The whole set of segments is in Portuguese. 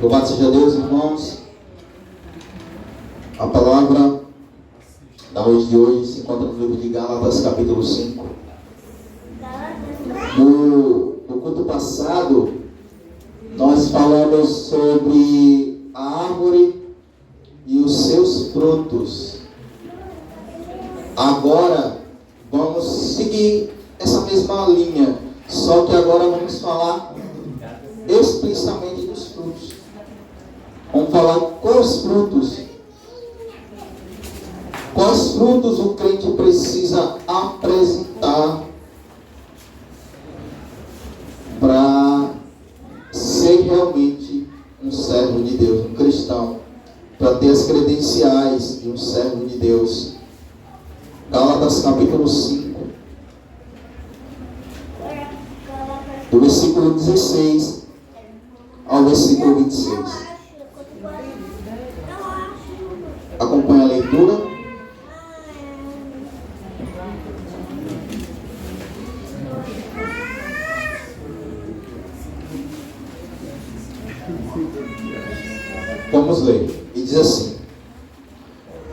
Louvado seja Deus, irmãos. A palavra da noite de hoje se encontra no livro de Gálatas, capítulo 5. No culto passado, nós falamos sobre a árvore e os seus frutos. Agora, vamos seguir essa mesma linha, só que agora vamos falar explicitamente dos frutos. Vamos falar quais frutos. Quais frutos o crente precisa apresentar para ser realmente um servo de Deus, um cristão, para ter as credenciais de um servo de Deus. Gálatas capítulo 5, do versículo 16 ao versículo 26. Acompanhe a leitura. Vamos ler. E diz assim: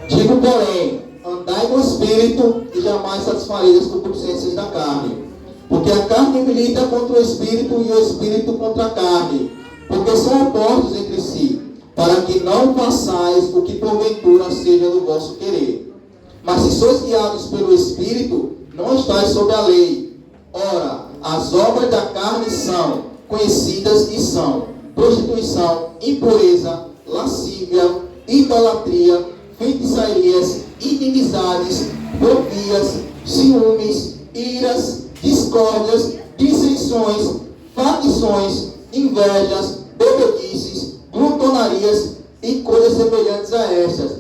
digo, porém, andai no Espírito e jamais satisfareis as concupiscências da carne. Porque a carne milita contra o Espírito e o Espírito contra a carne, porque são opostos entre si, para que não façais o que porventura seja do vosso querer. Mas se sois guiados pelo Espírito, não estáis sob a lei. Ora, as obras da carne são conhecidas e são prostituição, impureza, lascívia, idolatria, feitiçarias, inimizades, fobias, ciúmes, iras, discórdias, dissensões, facções, invejas, bebedices, glutonarias e coisas semelhantes a estas,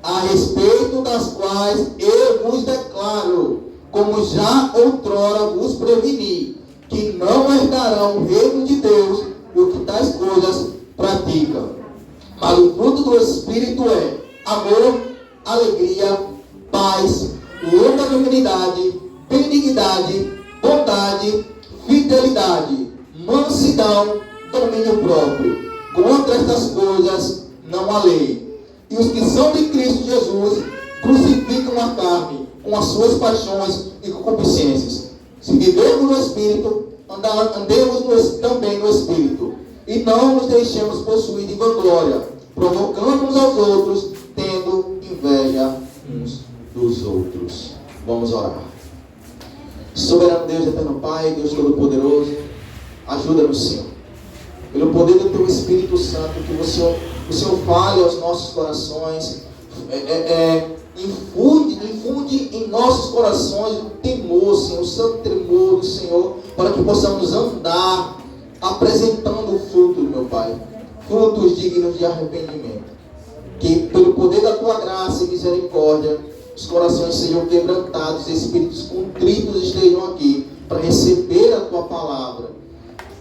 a respeito das quais eu vos declaro, como já outrora vos preveni, que não herdarão o reino de Deus o que tais coisas praticam. Mas o fruto do Espírito é amor, alegria, paz, longanimidade, benignidade, bondade, fidelidade, mansidão, domínio próprio. Contra estas coisas não há lei. E os que são de Cristo Jesus crucificam a carne com as suas paixões e concupiscências. Se vivemos no Espírito, andemos também no Espírito, e não nos deixemos possuir de vanglória, provocando uns aos outros, tendo inveja uns dos outros. Vamos orar. Soberano Deus, eterno Pai, Deus Todo-Poderoso, ajuda-nos, Senhor, pelo poder do Teu Espírito Santo, que o Senhor fale aos nossos corações, infunde em nossos corações o temor, Senhor, o santo temor do Senhor, para que possamos andar apresentando o fruto, meu Pai, frutos dignos de arrependimento. Que pelo poder da Tua graça e misericórdia, os corações sejam quebrantados, espíritos contritos estejam aqui para receber a Tua palavra.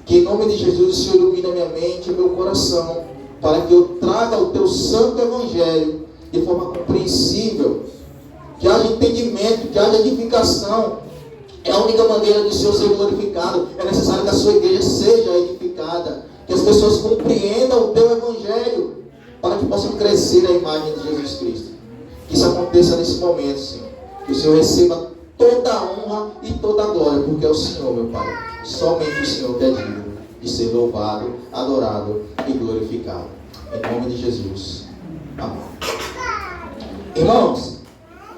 Que em nome de Jesus o Senhor ilumine a minha mente e o meu coração, para que eu traga o Teu santo evangelho de forma compreensível, que haja entendimento, que haja edificação. É a única maneira do Senhor ser glorificado. É necessário que a sua igreja seja edificada, que as pessoas compreendam o Teu evangelho, para que possam crescer a imagem de Jesus Cristo. Que isso aconteça nesse momento, Senhor. Que o Senhor receba toda a honra e toda a glória, porque é o Senhor, meu Pai. Somente o Senhor que é digno de ser louvado, adorado e glorificado. Em nome de Jesus. Amém. Irmãos,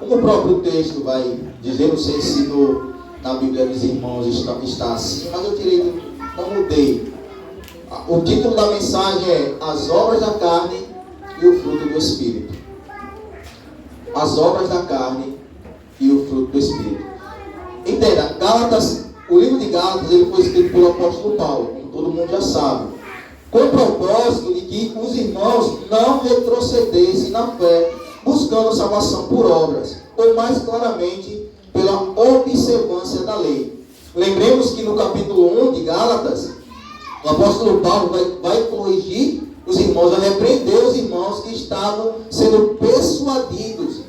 como o próprio texto vai dizer, não sei se na Bíblia dos irmãos está assim, mas eu tirei, não mudei. O título da mensagem é As obras da carne e o fruto do Espírito. As obras da carne e o fruto do Espírito. Entenda, o livro de Gálatas ele foi escrito pelo apóstolo Paulo, como todo mundo já sabe, com o propósito de que os irmãos não retrocedessem na fé, buscando salvação por obras, ou mais claramente, pela observância da lei. Lembremos que no capítulo 1 de Gálatas, o apóstolo Paulo vai corrigir os irmãos, vai repreender os irmãos que estavam sendo persuadidos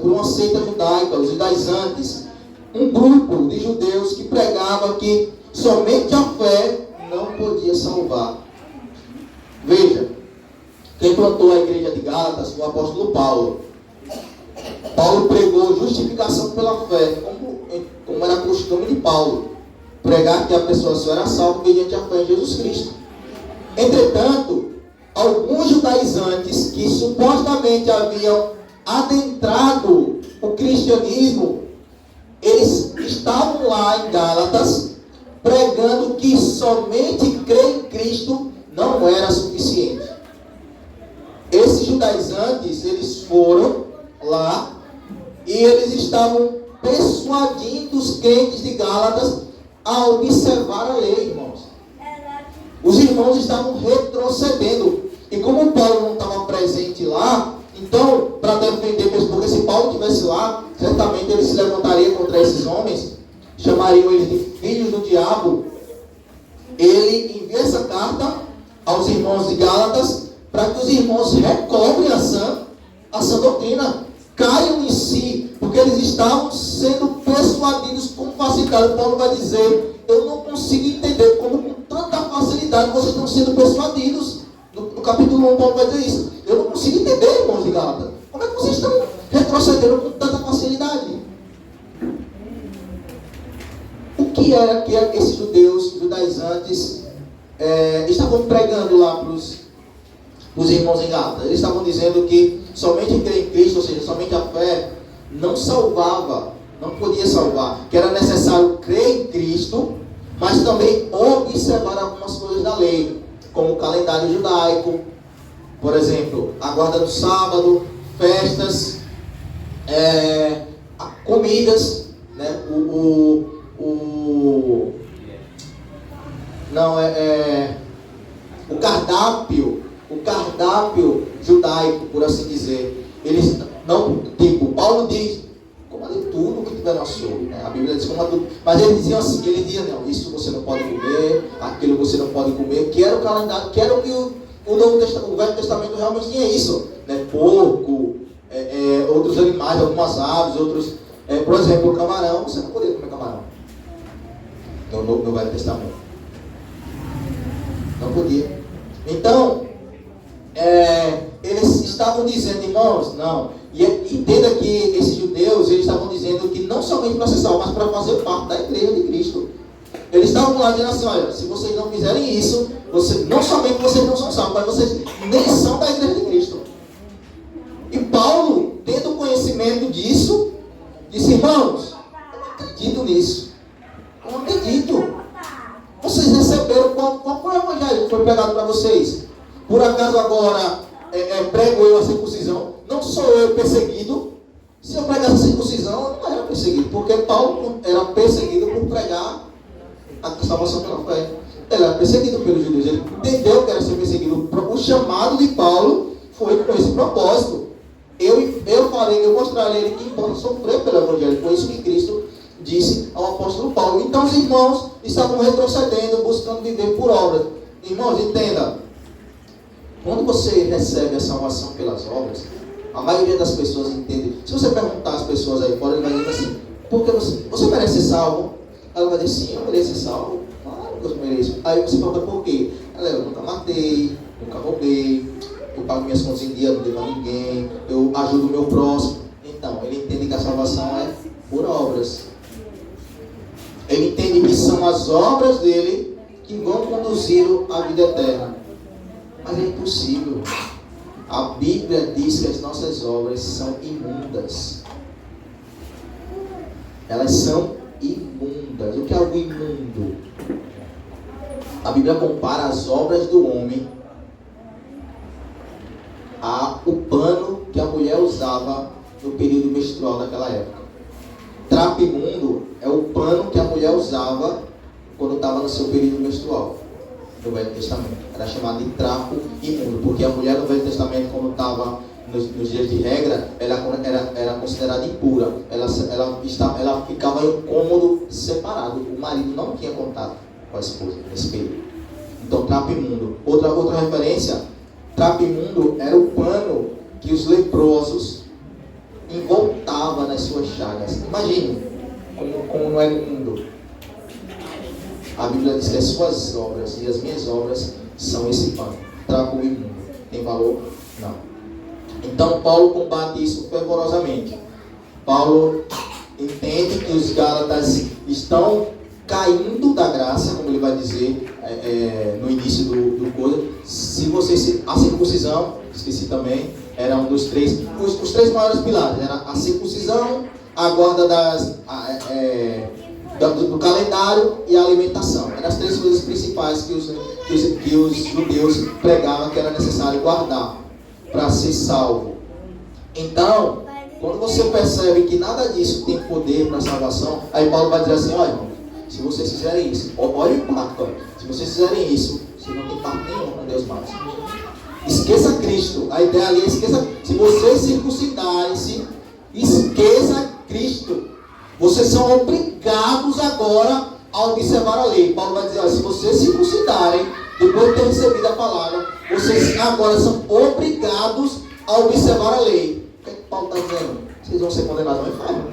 por uma seita judaica, os judaizantes, um grupo de judeus que pregava que somente a fé não podia salvar. Veja, quem plantou a igreja de Gálatas foi o apóstolo Paulo. Paulo pregou justificação pela fé, como era costume de Paulo, pregar que a pessoa só era salva mediante a fé em Jesus Cristo. Entretanto, alguns judaizantes que supostamente haviam adentrado o cristianismo, eles estavam lá em Gálatas pregando que somente crer em Cristo não era suficiente. Esses judaizantes, eles foram lá e eles estavam persuadindo os crentes de Gálatas a observar a lei, irmãos. Os irmãos estavam retrocedendo. E como Paulo não estava presente lá, então, para defender, porque se Paulo estivesse lá, certamente ele se levantaria contra esses homens, chamariam eles de filhos do diabo. Ele envia essa carta aos irmãos de Gálatas para que os irmãos recobrem a sã doutrina, caiam em si, porque eles estavam sendo persuadidos com facilidade. Paulo vai dizer: eu não consigo entender como com tanta facilidade vocês estão sendo persuadidos. No capítulo 1, Paulo vai dizer isso. Eu não consigo entender, irmãos de Gálatas. Como é que vocês estão retrocedendo com tanta facilidade? O que era que esses judaizantes estavam pregando lá para os irmãos em Gálatas? Eles estavam dizendo que somente crer em Cristo, ou seja, somente a fé, não salvava, não podia salvar. Que era necessário crer em Cristo, mas também observar algumas coisas da lei, como o calendário judaico, por exemplo, a guarda do sábado, festas, comidas, né? O cardápio judaico, por assim dizer. Eles não, tipo, Paulo diz, coma de tudo que tiver no açougue, né? A Bíblia diz coma tudo, mas eles diziam assim, ele dizia, não, isso você não pode comer, aquilo você não pode comer, que era o calendário, que era o que o Velho Testamento realmente tinha isso, né? Porco, outros animais, algumas aves, outros, por exemplo, o camarão, você não podia comer camarão no Velho Testamento, não podia. Então, eles estavam dizendo, irmãos, não, e entenda que esses judeus, eles estavam dizendo que não somente para ser salvo, mas para fazer parte da igreja de Cristo. Eles estavam lá dizendo assim, olha, se vocês não fizerem isso, não somente vocês não são salvos, mas vocês nem são da igreja de Cristo. E Paulo, tendo conhecimento disso, disse, irmãos, eu não acredito nisso. Eu não acredito. Vocês receberam, qual foi o evangelho que foi pregado para vocês? Por acaso agora prego eu a circuncisão? Não sou eu perseguido? Se eu pregasse a circuncisão, eu não era perseguido, porque Paulo era perseguido por pregar a salvação pela fé. Ele era perseguido pelos judeus, ele entendeu que era ser perseguido. O chamado de Paulo foi com esse propósito. Eu mostrarei a ele que importa sofrer pelo evangelho. Foi isso que Cristo disse ao apóstolo Paulo. Então os irmãos estavam retrocedendo, buscando viver por obras. Irmãos, entenda, quando você recebe a salvação pelas obras, a maioria das pessoas entende. Se você perguntar às pessoas aí fora, ele vai dizer assim, por que você merece ser salvo? Ela vai dizer, sim, eu mereço ser salvo. Claro que eu mereço. Aí você pergunta por quê? Eu nunca matei, nunca roubei, eu pago minhas contas em dia, não devo a ninguém, eu ajudo o meu próximo. Então, ele entende que a salvação é por obras. Ele entende que são as obras dele que vão conduzi-lo à vida eterna. Mas é impossível. A Bíblia diz que as nossas obras são imundas. Elas são imundas. O que é algo imundo? A Bíblia compara as obras do homem ao pano que a mulher usava no período menstrual daquela época. Trapo imundo é o pano que a mulher usava quando estava no seu período menstrual, no Velho Testamento. Era chamado de trapo imundo, porque a mulher no Velho Testamento, quando estava nos dias de regra, ela era considerada impura. Ela ficava em um cômodo separado. O marido não tinha contato com a esposa nesse período. Então, trapo imundo. Outra referência, trapo imundo era o pano que os leprosos envoltavam nas suas chagas. Imagine como não é imundo. A Bíblia diz que as suas obras e as minhas obras são esse pano. tráfico imundo. Tem valor? Não. Então Paulo combate isso fervorosamente. Paulo entende que os Gálatas estão caindo da graça, como ele vai dizer no início do coisa. A circuncisão, esqueci também, era um dos três, os três maiores pilares, era a circuncisão, a guarda do calendário e a alimentação. Eram as três coisas principais que os judeus pregavam que era necessário guardar para ser salvo. Então, quando você percebe que nada disso tem poder para a salvação, aí Paulo vai dizer assim: olha, irmão, se vocês fizerem isso, olha o impacto, se vocês fizerem isso, você não tem impacto nenhum com Deus mais. Esqueça Cristo. A ideia ali é esqueça. Se vocês circuncidarem-se, esqueça Cristo. Vocês são obrigados agora a observar a lei. Paulo vai dizer: olha, se vocês circuncidarem, depois de ter recebido a palavra, vocês agora são obrigados a observar a lei. O que é que Paulo está dizendo? Vocês vão ser condenados ao inferno.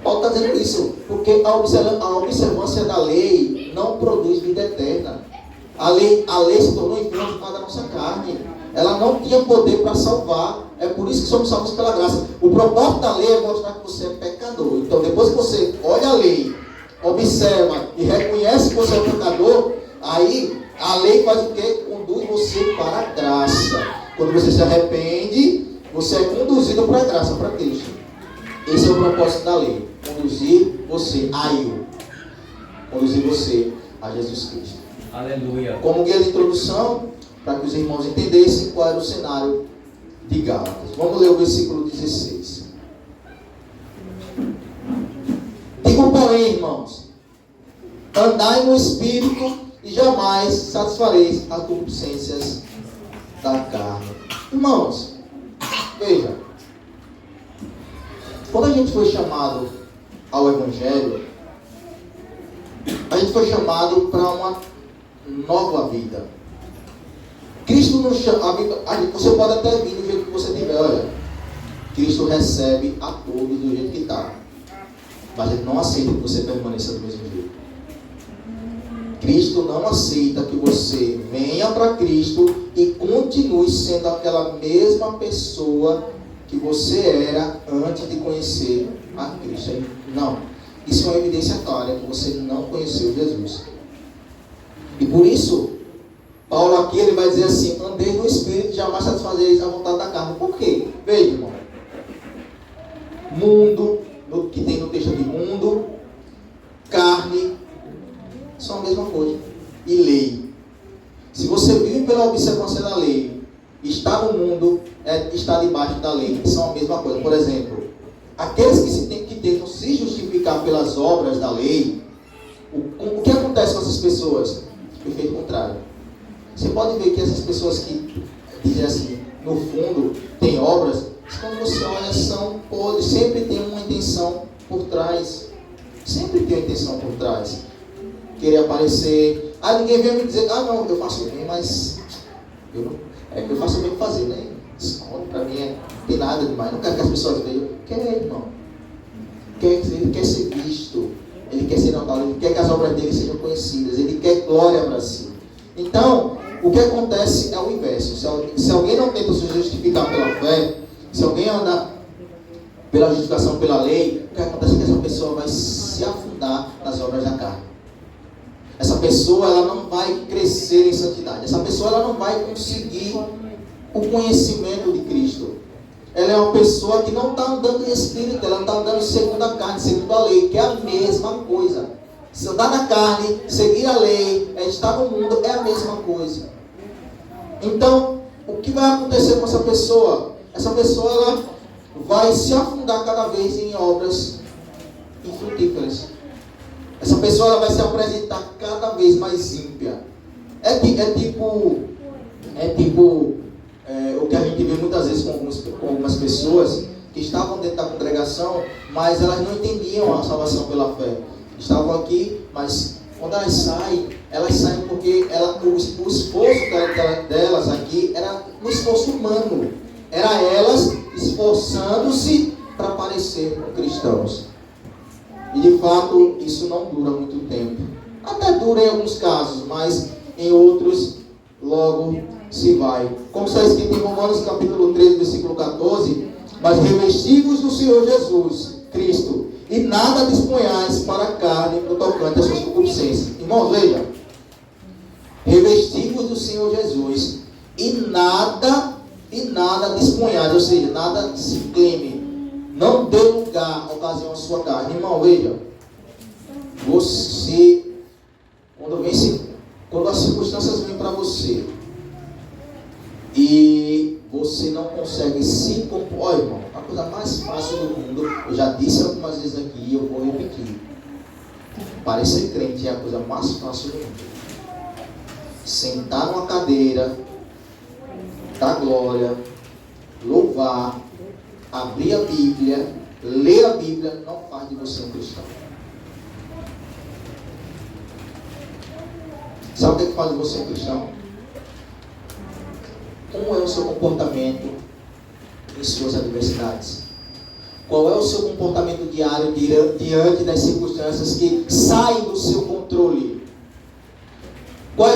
Paulo está dizendo isso, porque a observância da lei não produz vida eterna. A lei se tornou inferno por causa da nossa carne. Ela não tinha poder para salvar. É por isso que somos salvos pela graça. O propósito da lei é mostrar que você é pecador. Então, depois que você olha a lei, observa e reconhece que você é pecador, aí a lei faz o quê? Conduz você para a graça. Quando você se arrepende, você é conduzido para a graça, para Cristo. Esse é o propósito da lei. Conduzir você conduzir você a Jesus Cristo. Aleluia. Como guia de introdução, para que os irmãos entendessem qual era o cenário de Gálatas. Vamos ler o versículo 16. Digo, porém, irmãos, andai no Espírito e jamais satisfareis as concupiscências da carne. Irmãos, veja, quando a gente foi chamado ao Evangelho, a gente foi chamado para uma nova vida. Cristo não chama, você pode até vir do jeito que você tiver, olha. Cristo recebe a todos do jeito que está, mas Ele não aceita que você permaneça do mesmo jeito. Cristo não aceita que você venha para Cristo e continue sendo aquela mesma pessoa que você era antes de conhecer a Cristo. Não. Isso é uma evidência clara que você não conheceu Jesus. E por isso, Paulo aqui ele vai dizer assim: andei no Espírito e jamais satisfazeis a vontade da carne. Por quê? Veja, irmão. Mundo, que tem no texto de mundo, carne, são a mesma coisa. E lei. Se você vive pela observância da lei, está no mundo, está debaixo da lei, são a mesma coisa. Por exemplo, aqueles que tentam se justificar pelas obras da lei, o que acontece com essas pessoas? O efeito contrário. Você pode ver que essas pessoas que dizem assim, no fundo, tem obras, quando você olha, são podres, sempre tem uma intenção por trás. Sempre tem uma intenção por trás. Querer aparecer. Ninguém vem me dizer: não, eu faço bem, mas eu faço bem fazer, né? Esconde, para mim não tem nada demais. Não quero que as pessoas vejam. Quer, irmão? Ele quer ser visto. Ele quer ser notado. Ele quer que as obras dele sejam conhecidas. Ele quer glória para si. Então, o que acontece é o inverso. Se alguém não tenta se justificar pela fé, se alguém anda pela justificação pela lei, o que acontece é que essa pessoa vai se afundar nas obras da carne. Essa pessoa ela não vai crescer em santidade. Essa pessoa ela não vai conseguir o conhecimento de Cristo. Ela é uma pessoa que não está andando em espírito, ela está andando segundo a carne, segundo a lei, que é a mesma coisa. Se andar na carne, seguir a lei, estar no mundo, é a mesma coisa. Então, o que vai acontecer com essa pessoa? Essa pessoa ela vai se afundar cada vez em obras infrutíferas. Essa pessoa ela vai se apresentar cada vez mais ímpia. É tipo o que a gente vê muitas vezes com algumas pessoas que estavam dentro da congregação, mas elas não entendiam a salvação pela fé. Estavam aqui, mas quando elas saem porque o esforço delas aqui era um esforço humano. Era elas esforçando-se para parecer com cristãos. E de fato, isso não dura muito tempo. Até dura em alguns casos, mas em outros logo se vai. Como está escrito em Romanos capítulo 13, versículo 14, mas revestivos do Senhor Jesus Cristo, e nada disponhais para a carne no tocante às suas concupiscências. Irmãos, veja, revestivos do Senhor Jesus, e nada disponhais, ou seja, nada se incline, não dê lugar, ocasião à sua carne. Irmão, veja, você, quando as circunstâncias vêm para você, e você não consegue se compor, irmão, a coisa mais fácil do mundo, eu já disse algumas vezes aqui e eu vou repetir, parecer crente é a coisa mais fácil do mundo. Sentar numa cadeira, dar glória, louvar, abrir a Bíblia, ler a Bíblia, não faz de você um cristão. Sabe o que faz de você um cristão? Como é o seu comportamento em suas adversidades? Qual é o seu comportamento diário diante das circunstâncias que saem do seu controle? Como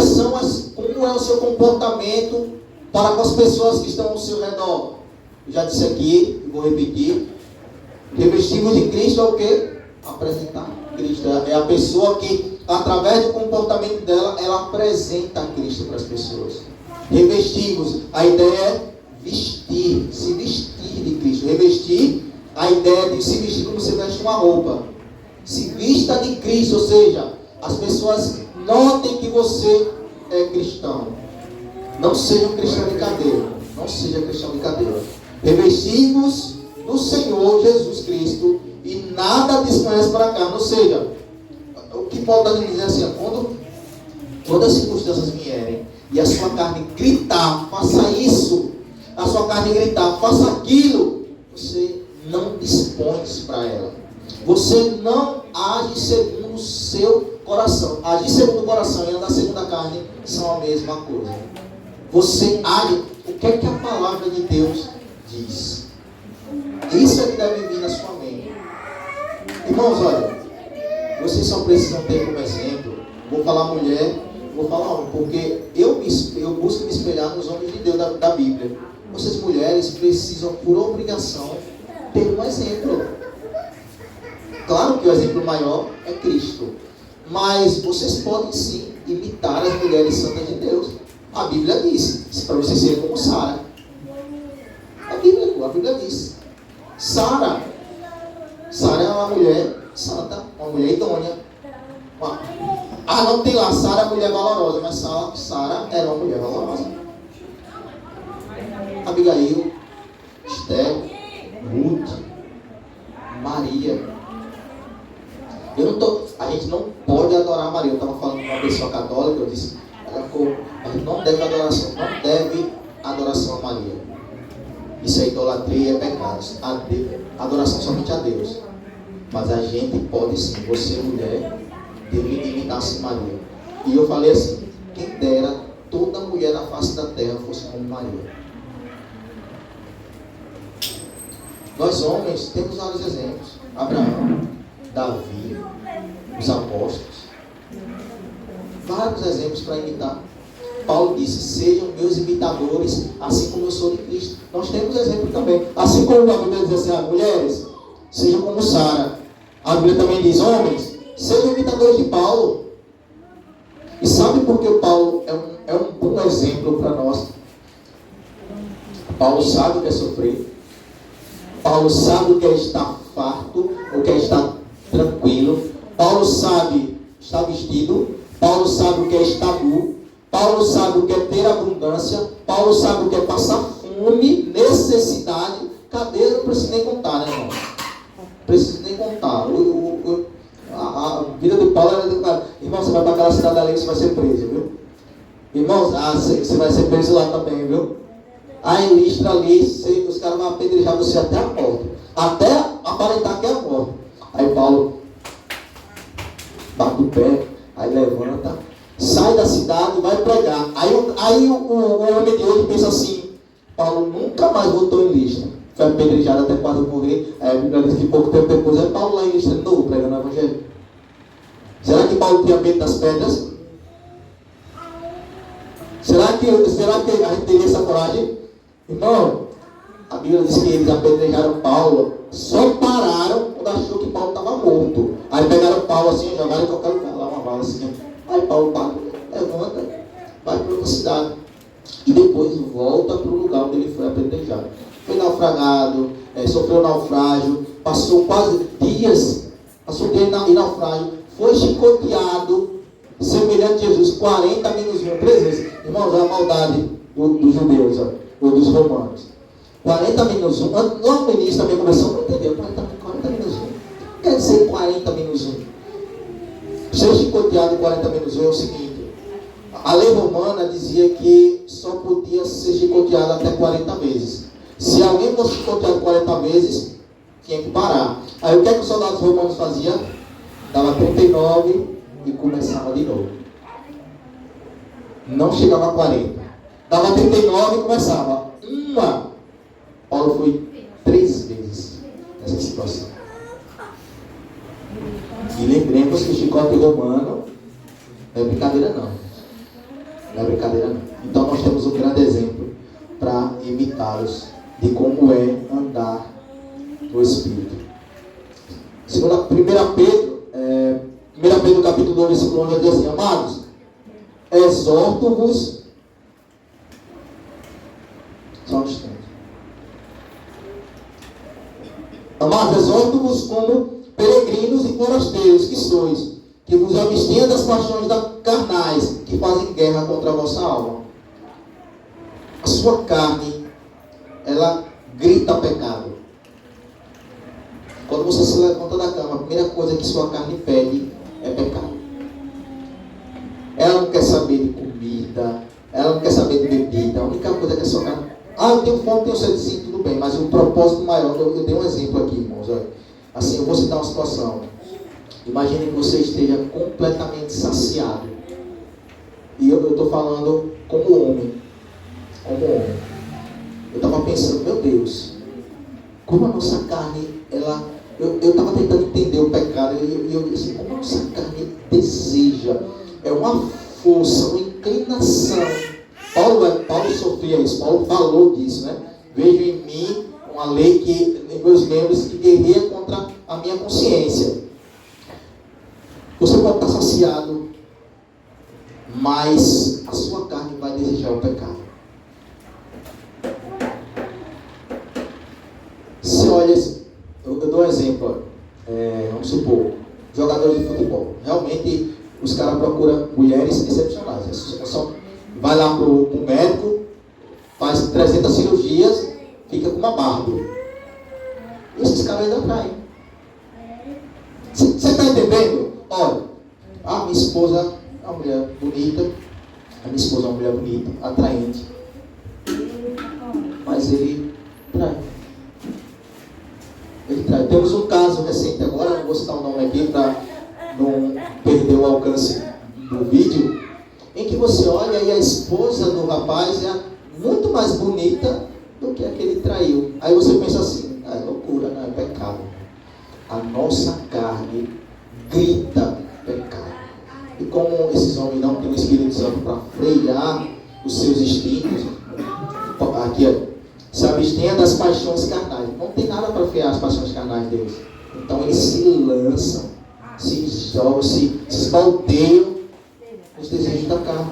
é o seu comportamento para com as pessoas que estão ao seu redor? Eu já disse aqui, vou repetir. Revestido de Cristo é o quê? Apresentar Cristo. É a pessoa que, através do comportamento dela, ela apresenta Cristo para as pessoas. Revestimos, a ideia é vestir, se vestir de Cristo. Revestir, a ideia de se vestir como você veste uma roupa. Se vista de Cristo, ou seja, as pessoas notem que você é cristão. Não seja um cristão de cadeira. Não seja cristão de cadeira. Revestimos do Senhor Jesus Cristo e nada desconhece para cá. Ou seja, o que Paulo está dizendo assim, quando as circunstâncias vierem e a sua carne gritar, faça isso, a sua carne gritar, faça aquilo, você não dispõe para ela. Você não age segundo o seu coração. Agir segundo o coração e andar segundo a carne são a mesma coisa. Você age, o que é que a palavra de Deus diz? Isso é que deve vir na sua mente. Irmãos, olha, vocês só precisam ter como exemplo, vou falar mulher, vou falar homem, porque eu busco me espelhar nos homens de Deus da Bíblia. Vocês mulheres precisam, por obrigação, ter um exemplo. Claro que o exemplo maior é Cristo, mas vocês podem sim imitar as mulheres santas de Deus. A Bíblia diz, para vocês serem como Sara. A Bíblia diz. Sara é uma mulher santa, uma mulher idônea. Não tem lá, Sara é mulher valorosa, mas Sara era uma mulher valorosa. Abigail, Esther, Ruth, Maria. A gente não pode adorar Maria. Eu estava falando com uma pessoa católica, eu disse, a gente não deve adoração a Maria. Isso é idolatria, é pecado. Adoração somente a Deus. Mas a gente pode sim, você mulher, deve imitar-se Maria. E eu falei assim, quem dera toda mulher na face da terra fosse como Maria. Nós homens temos vários exemplos. Abraão, Davi, os apóstolos. Vários exemplos para imitar. Paulo disse, sejam meus imitadores, assim como eu sou de Cristo. Nós temos exemplo também. Assim como a Bíblia diz assim, mulheres, sejam como Sara. A Bíblia também diz, homens, sejam imitadores de Paulo. E sabe por que Paulo é um bom exemplo para nós? Paulo sabe o que é sofrer. Paulo sabe o que é estar farto, o que é estar tranquilo. Paulo sabe estar vestido. Paulo sabe o que é estar nu. Paulo sabe o que é ter abundância. Paulo sabe o que é passar fome, necessidade. Cadê? Não preciso nem contar, né, irmão? Não preciso nem contar. A vida de Paulo era educada. Irmão, você vai para aquela cidade ali, você vai ser preso, viu? Irmãos, você vai ser preso lá também, viu? Aí, Listra ali, os caras vão apedrejar você até a morte. Até aparentar que é a morte. Aí Paulo bate o pé, aí levanta, sai da cidade e vai pregar. Aí o homem de hoje pensa assim, Paulo nunca mais voltou em Listra. Foi apedrejado até quase morrer. Aí a Bíblia diz que pouco tempo depois é Paulo lá em Listra de novo, pregando o Evangelho. Será que Paulo tinha medo das pedras? Será que naufrágio. Irmão, a Bíblia diz que eles apedrejaram Paulo, só pararam quando achou que Paulo estava morto. Aí pegaram Paulo assim, jogaram em qualquer lugar, lá uma bala assim. Aí Paulo levanta, vai para outra cidade. E depois volta para o lugar onde ele foi apedrejado. Foi naufragado, sofreu naufrágio, passou quase dias, passou dias em naufrágio, foi chicoteado, semelhante a Jesus, 40 menos 1, 3 vezes. Irmãos, a maldade dos judeus, ou dos romanos. 40 menos 1, logo no início também começou, não entendeu, 40 menos 1. Quer dizer 40 menos 1. Ser chicoteado 40 menos 1 é o seguinte, a lei romana dizia que só podia ser chicoteado até 40 vezes. Se alguém fosse chicoteado 40 vezes, tinha que parar. Aí o que é que os soldados romanos faziam? Dava 39 e começava de novo. Não chegava a 40. Dava 39 e começava. Paulo foi 3 vezes nessa situação. E lembremos que o chicote romano não é brincadeira não. Não é brincadeira não. Então nós temos um grande exemplo para imitá-los de como é andar no Espírito. 1 Pedro capítulo 2, versículo 11 diz assim: amados, exorto-vos. Só um instante. Amados, exorto-vos como peregrinos e forasteiros que sois, que vos abstenha das paixões carnais que fazem guerra contra a vossa alma. A sua carne, ela grita pecado. Quando você se levanta da cama, a primeira coisa que sua carne pede é pecado. Ela não quer saber de comida, ela não quer saber de bebida. A única coisa que a sua carne... eu tenho fome, tenho sede, sim, tudo bem, mas o propósito maior... Eu dei um exemplo aqui, irmãos. Olha. Assim, eu vou citar uma situação. Imagine que você esteja completamente saciado. E eu estou falando como homem. Como homem. Eu estava pensando, meu Deus, como a nossa carne, ela... Eu estava tentando entender o pecado, e eu disse, como a nossa carne deseja, é uma força, uma inclinação. Paulo sofria isso, Paulo falou disso, né? Vejo em mim uma lei que, em meus membros, que guerreia contra a minha consciência. Você pode estar saciado, mas a sua carne vai desejar o pecado. Você olha, eu dou um exemplo, vamos supor, jogadores de futebol. Realmente, os caras procuram mulheres excepcionais. Vai lá pro médico, faz 300 cirurgias, fica com uma Barbie. E esses caras ainda atraem. Você está entendendo? Olha, a minha esposa é uma mulher bonita, atraente, mas ele trai. Temos um caso recente agora, não vou citar o nome aqui para não perder o alcance do vídeo, em que você olha e a esposa do rapaz é muito mais bonita do que a que ele traiu. Aí você pensa assim, é loucura, não é pecado. A nossa carne grita pecado. E como esses homens não têm o Espírito Santo para frear os seus instintos, aqui se abstenha das paixões carnais. Não tem nada para frear as paixões carnais deles. Então eles se lançam, se jogam, se esbaldeiam os desejos da carne.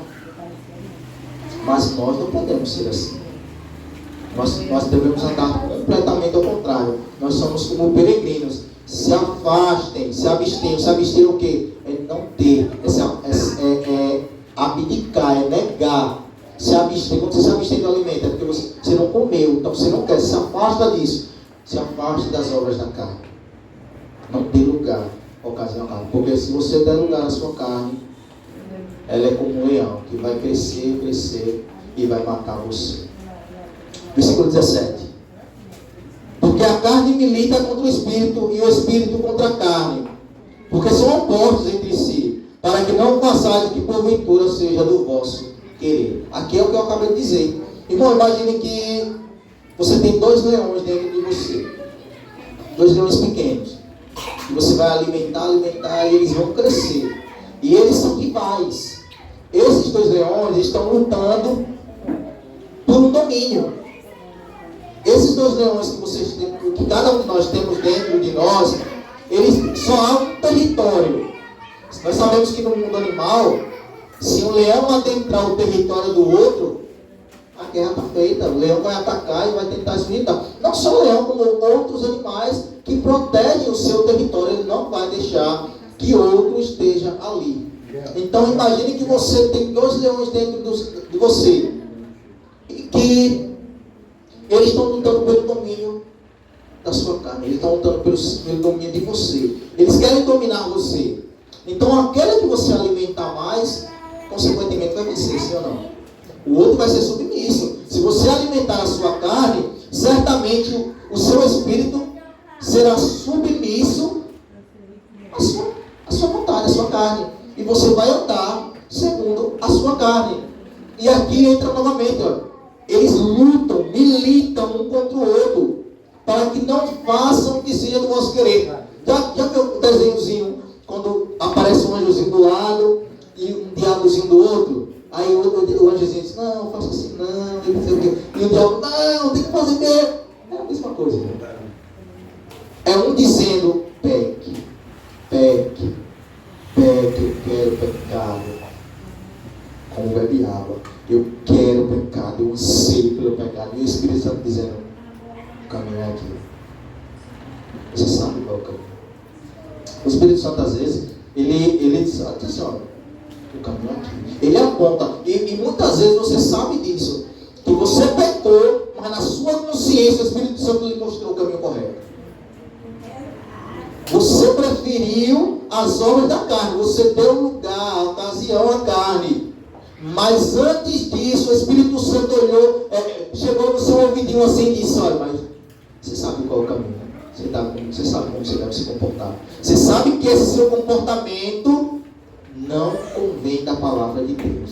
Mas nós não podemos ser assim. Nós devemos andar completamente ao contrário. Nós somos como peregrinos. Se afastem, se abstenham. Se abstenham o quê? É não ter, é abdicar, é negar. Se abstém. Quando você se abstém do alimento, é porque você não comeu, então você não quer, se afasta disso. Se afaste das obras da carne. Não dê lugar à ocasião da carne. Porque se você der lugar à sua carne, ela é como um leão que vai crescer e vai matar você. Versículo 17. Porque a carne milita contra o Espírito e o Espírito contra a carne. Porque são opostos entre si, para que não façais o que porventura seja do vosso querer. Aqui é o que eu acabei de dizer. Irmão, imagine que você tem 2 leões dentro de você. 2 leões pequenos. E você vai alimentar e eles vão crescer. E eles são rivais. Esses 2 leões estão lutando por um domínio. domínio. Esses 2 leões que vocês têm, que cada um de nós temos dentro de nós, eles só há um território. Nós sabemos que no mundo animal, se um leão adentrar o território do outro, a guerra está feita. O leão vai atacar e vai tentar esmitar. Não só o leão, como outros animais que protegem o seu território. Ele não vai deixar que outro esteja ali. Então imagine que você tem 2 leões dentro de você. E que eles estão lutando pelo domínio da sua carne. Eles estão lutando pelo domínio de você. Eles querem dominar você. Então aquele que você alimentar mais, consequentemente vai vencer, sim ou não? O outro vai ser submisso. Se você alimentar a sua carne, certamente o seu espírito será submisso à sua vontade, à sua carne. E você vai andar segundo a sua carne. E aqui entra novamente, ó, eles lutam, militam um contra o outro, para que não façam o que seja do vosso querer. Já viu o desenhozinho, quando aparece um anjozinho do lado e um diabozinho do outro? Aí o anjozinho diz, não, faça assim não, e não sei o quê. E o diabo, não, tem que fazer mesmo. É a mesma coisa. É um dizendo, peque, eu quero pecado. Como bebe água. Eu quero pecado, eu anseio pelo pecado. E o Espírito Santo dizendo, o caminho é aqui. Você sabe qual é o caminho. O Espírito Santo, às vezes, ele diz, atenção, o caminho é aqui. Ele aponta, e muitas vezes você sabe disso, que você pecou, mas na sua consciência o Espírito Santo lhe mostrou o caminho correto. Você preferiu as obras da carne, você deu lugar, ocasião à carne. Mas antes disso, o Espírito Santo olhou, chegou no seu ouvidinho assim e disse, olha, mas você sabe qual é o caminho, você sabe como você deve se comportar. Você sabe que esse seu comportamento não convém da palavra de Deus.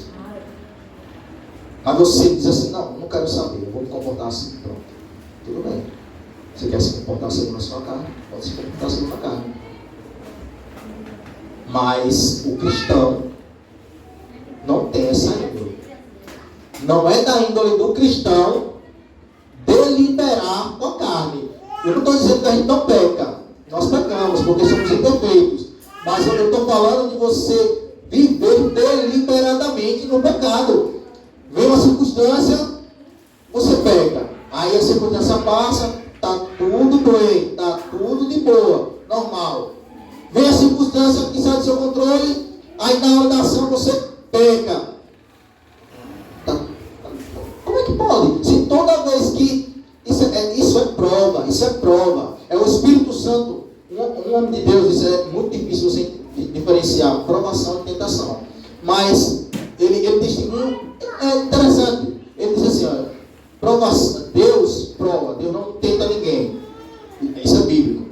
Mas você diz assim, não quero saber, eu vou me comportar assim, pronto. Tudo bem. Você quer se comportar segundo a sua carne? Pode se comportar segundo a carne. Mas o cristão não tem essa índole. Não é da índole do cristão deliberar com a carne. Eu não estou dizendo que a gente não peca. Nós pecamos, porque somos imperfeitos. Mas eu estou falando de você viver deliberadamente no pecado. Vem uma circunstância, você peca. Aí a circunstância passa, está tudo bem, está tudo de boa, normal. Vem a circunstância que sai do seu controle, aí na hora da ação você peca. Como é que pode? Se toda vez que isso é prova. É o Espírito Santo. Um homem de Deus, isso é muito difícil você diferenciar provação e tentação. Mas ele distinguiu, é interessante. Ele diz assim, olha, provação, Deus prova, Deus não tenta ninguém. Isso é bíblico.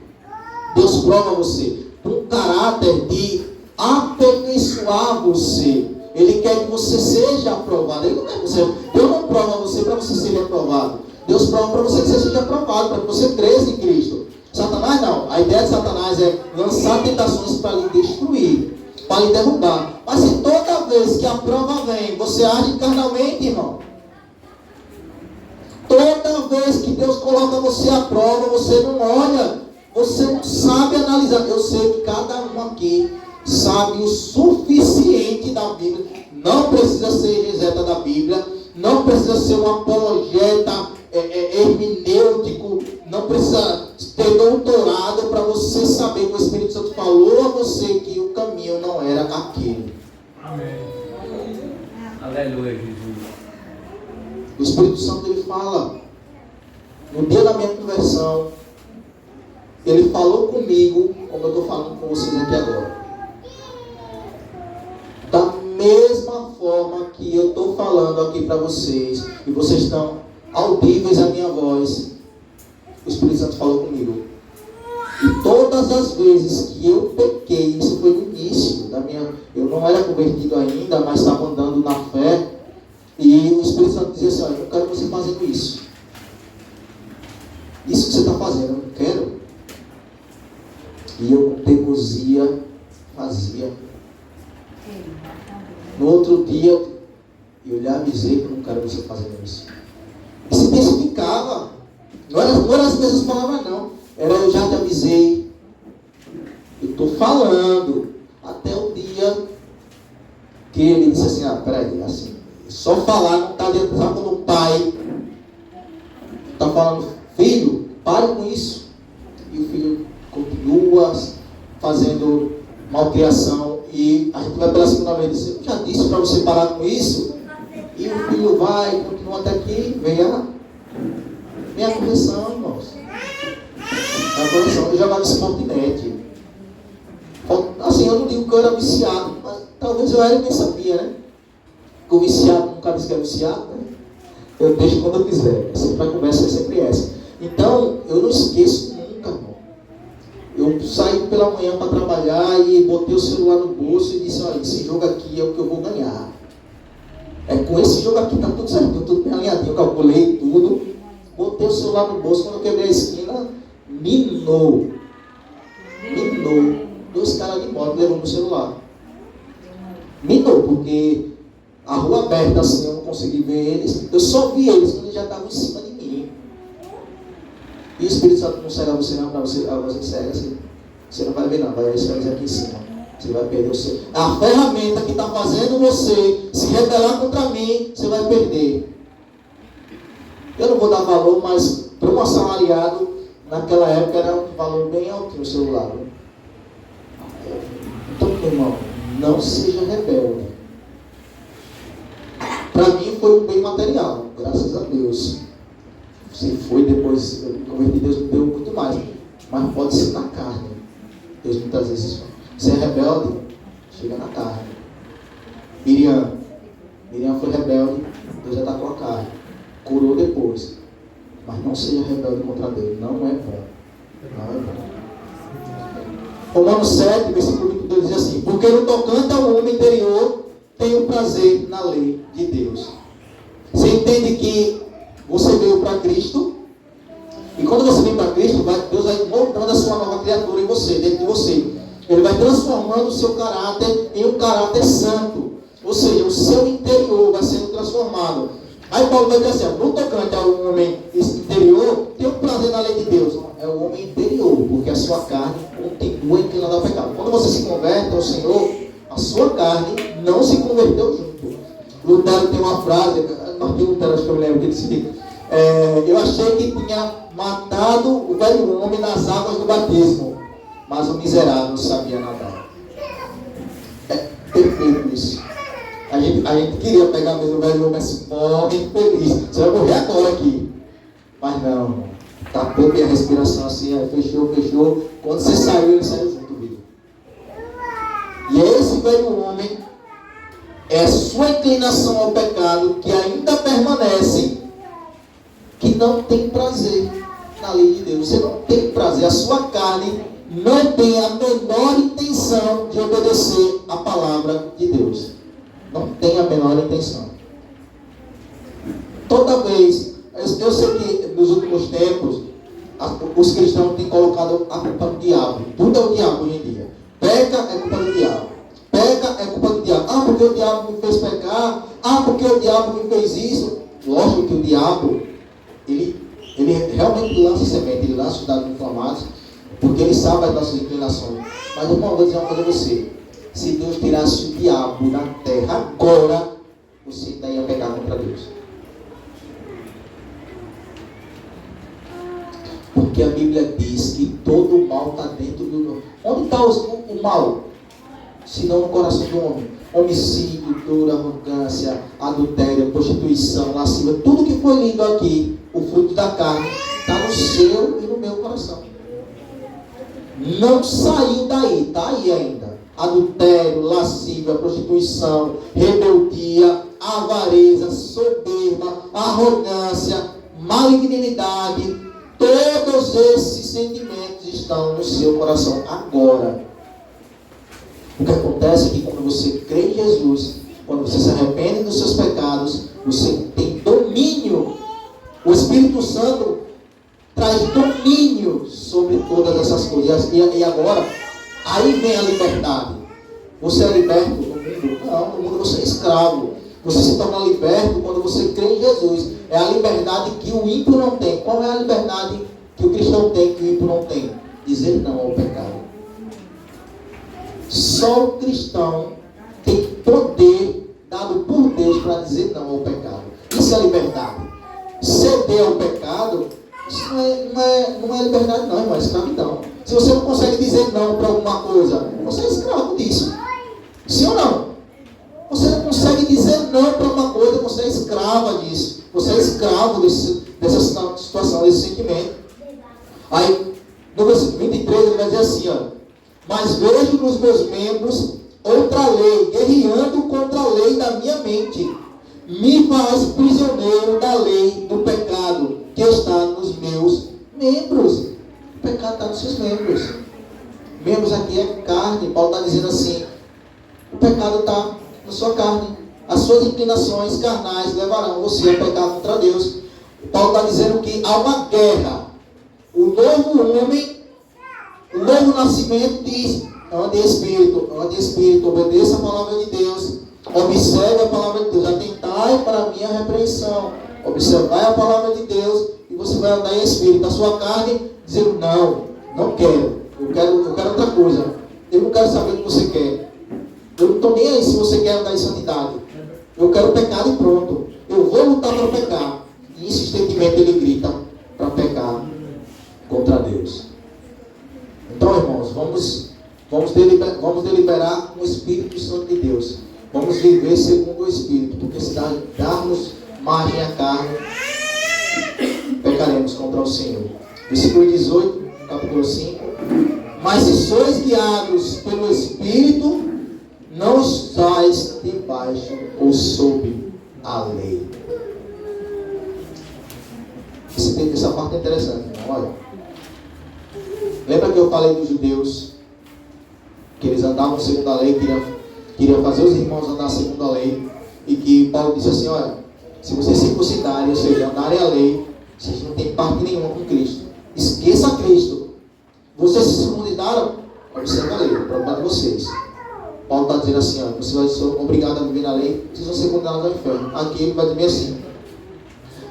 Deus prova você com um caráter de aperfeiçoar você. Ele quer que você seja aprovado. Ele não quer que você, Deus não prova você para você ser aprovado. Deus prova para você que você seja aprovado, para que você cresça em Cristo. Satanás não. A ideia de Satanás é lançar tentações para lhe destruir, para lhe derrubar. Mas se toda vez que a prova vem, você age carnalmente, irmão. Toda vez que Deus coloca você à prova, você não olha, você não sabe analisar. Eu sei que cada um aqui sabe o suficiente da Bíblia. Não precisa ser exegeta da Bíblia, não precisa ser um apologeta hermenêutico, não precisa ter doutorado para você saber que o Espírito Santo falou a você que o caminho não era aquele. Amém. Aleluia, Jesus. O Espírito Santo, ele fala. No dia da minha conversão, ele falou comigo, como eu estou falando com vocês aqui agora. Da mesma forma que eu estou falando aqui para vocês, e vocês estão audíveis à minha voz, o Espírito Santo falou comigo. E todas as vezes que eu pequei, isso foi no início da minha... Eu não era convertido ainda, mas estava andando na fé. E o Espírito Santo dizia assim, olha, eu não quero você fazendo isso. Isso que você está fazendo, eu não quero. E eu com teimosia fazia. No outro dia, eu lhe avisei que eu não quero você fazendo isso. E se intensificava. Não era as mesmas palavras, não. Era eu já te avisei. Eu estou falando. Até o dia que ele disse assim, peraí, assim, só falar não está dentro. Sabe quando o pai está falando, filho, pare com isso. E o filho continua fazendo malcriação. E a gente vai pela segunda vez e diz, eu já disse para você parar com isso. E o filho vai, continua até aqui, vem a correção, irmãos. A correção, eu jogava esse continente. Assim, eu não digo que eu era viciado, mas talvez eu era e nem sabia, né? Porque o viciado nunca diz que é viciado, né? Eu deixo quando eu quiser. Sempre a conversa é sempre essa. Então, eu não esqueço nunca, irmão. Eu saí pela manhã para trabalhar e botei o celular no bolso e disse, olha, esse jogo aqui é o que eu vou ganhar. Com esse jogo aqui tá tudo certo, tudo bem alinhadinho, eu calculei tudo. Botei o celular no bolso, quando eu quebrei a esquina, minou. 2 caras de moto levando o celular. Minou, porque a rua aberta assim, eu não consegui ver eles. Eu só vi eles quando eles já estavam em cima de mim. E o Espírito Santo não cega você não, para você cega assim. Você não vai ver não, vai ver eles aqui em cima. Você vai perder o seu. A ferramenta que está fazendo você se rebelar contra mim, você vai perder. Eu não vou dar valor, mas para um assalariado, naquela época era um valor bem alto no celular. Então, meu irmão, não seja rebelde. Para mim foi um bem material, graças a Deus. Se foi depois, eu me converti, Deus me deu muito mais. Mas pode ser na carne. Deus muitas vezes você é rebelde, chega na carne. Miriam foi rebelde, Deus já está com a carne. Curou depois. Mas não seja rebelde contra Deus. Não é bom. Não é bom. Romanos 7, versículo 22 diz assim, porque no tocante ao homem interior, tenho prazer na lei de Deus. Você entende que você veio para Cristo? E quando você vem para Cristo, Deus vai moldando a sua nova criatura em você, dentro de você. Ele vai transformando o seu caráter em um caráter santo. Ou seja, o seu interior vai sendo transformado. Aí Paulo vai dizer assim, no tocante ao homem interior, tem um prazer na lei de Deus. É o homem interior, porque a sua carne continua inclinada ao pecado. Quando você se converte ao Senhor, a sua carne não se converteu junto. Lutero tem uma frase, Martim Lutero, acho que eu me lembro, que disse, eu achei que tinha matado o velho homem nas águas do batismo, mas o miserável não sabia nadar. É perfeito isso. A gente queria pegar mesmo o velho homem assim, morre feliz. Você vai morrer agora aqui. Mas não, tapou a respiração assim, fechou. Quando você saiu, ele saiu junto, viu? E esse velho homem é a sua inclinação ao pecado que ainda permanece, que não tem prazer na lei de Deus. Você não tem prazer, a sua carne não tem a menor intenção de obedecer a palavra de Deus. Não tem a menor intenção. Toda vez, eu sei que nos últimos tempos, os cristãos têm colocado a culpa no diabo. Tudo é o diabo hoje em dia. Peca é culpa do diabo. Peca é culpa do diabo. Porque o diabo me fez pecar. Porque o diabo me fez isso. Lógico que o diabo, ele realmente lança semente, ele lança os dados inflamados, porque ele sabe as nossas inclinações. Mas, irmão, eu vou dizer uma coisa a você. Se Deus tirasse o diabo da terra agora, você ainda ia pecar contra Deus. Porque a Bíblia diz que todo o mal está dentro do... Onde está o mal? Se não no coração do homem. Homicídio, dor, arrogância, adultério, prostituição, lascívia, tudo que foi lido aqui, o fruto da carne, está no seu e no meu coração. Não saiu daí, está aí ainda. Adultério, lascívia, prostituição, rebeldia, avareza, soberba, arrogância, malignidade, todos esses sentimentos estão no seu coração agora. O que acontece é que quando você crê em Jesus, quando você se arrepende dos seus pecados, você tem domínio. O Espírito Santo traz domínio sobre todas essas coisas. E agora, aí vem a liberdade. Você é liberto do mundo? Não, no mundo você é escravo. Você se torna liberto quando você crê em Jesus. É a liberdade que o ímpio não tem. Qual é a liberdade que o cristão tem que o ímpio não tem? Dizer não ao pecado. Só o cristão tem poder dado por Deus para dizer não ao pecado. Isso é liberdade. Ceder ao pecado, isso não é liberdade não, irmão, é escravidão. Se você não consegue dizer não para alguma coisa, você é escravo disso. Sim ou não? Você não consegue dizer não para uma coisa, você é escrava disso. Você é escravo dessa situação, desse sentimento. Aí, no versículo 23, ele vai dizer assim, ó: mas vejo nos meus membros outra lei, guerreando contra a lei da minha mente. Me faz prisioneiro da lei do pecado que está nos meus membros. O pecado está nos seus membros. Membros aqui é carne. Paulo está dizendo assim: o pecado está na sua carne. As suas inclinações carnais levarão você a pecar contra Deus. Paulo está dizendo que há uma guerra. O novo homem, o novo nascimento diz: ande espírito, obedeça a palavra de Deus, observe a palavra de Deus, atentai para a minha repreensão, observai a palavra de Deus, e você vai andar em espírito. A sua carne dizendo: não quero, eu quero outra coisa, eu não quero saber o que você quer, eu não estou nem aí se você quer andar em santidade, eu quero pecado e pronto, eu vou lutar para pecar. E insistentemente ele grita para pecar contra Deus. Então, irmãos, vamos deliberar com o Espírito Santo de Deus. Vamos viver segundo o Espírito, porque se darmos margem à carne, pecaremos contra o Senhor. Versículo 18, capítulo 5. Mas se sois guiados pelo Espírito, não estáis debaixo ou sob a lei. Essa parte é interessante, irmão. Olha. Lembra que eu falei dos judeus, que eles andavam segundo a lei, queriam fazer os irmãos andar segundo a lei, e que Paulo disse assim: olha, se vocês circuncidarem, ou seja, andarem a lei, vocês não têm parte nenhuma com Cristo. Esqueça Cristo. Vocês se circuncidaram, observe a lei, o problema de vocês. Paulo está dizendo assim: olha, vocês são obrigados a viver na lei, vocês vão ser condenados ao inferno. Aqui ele vai dizer assim: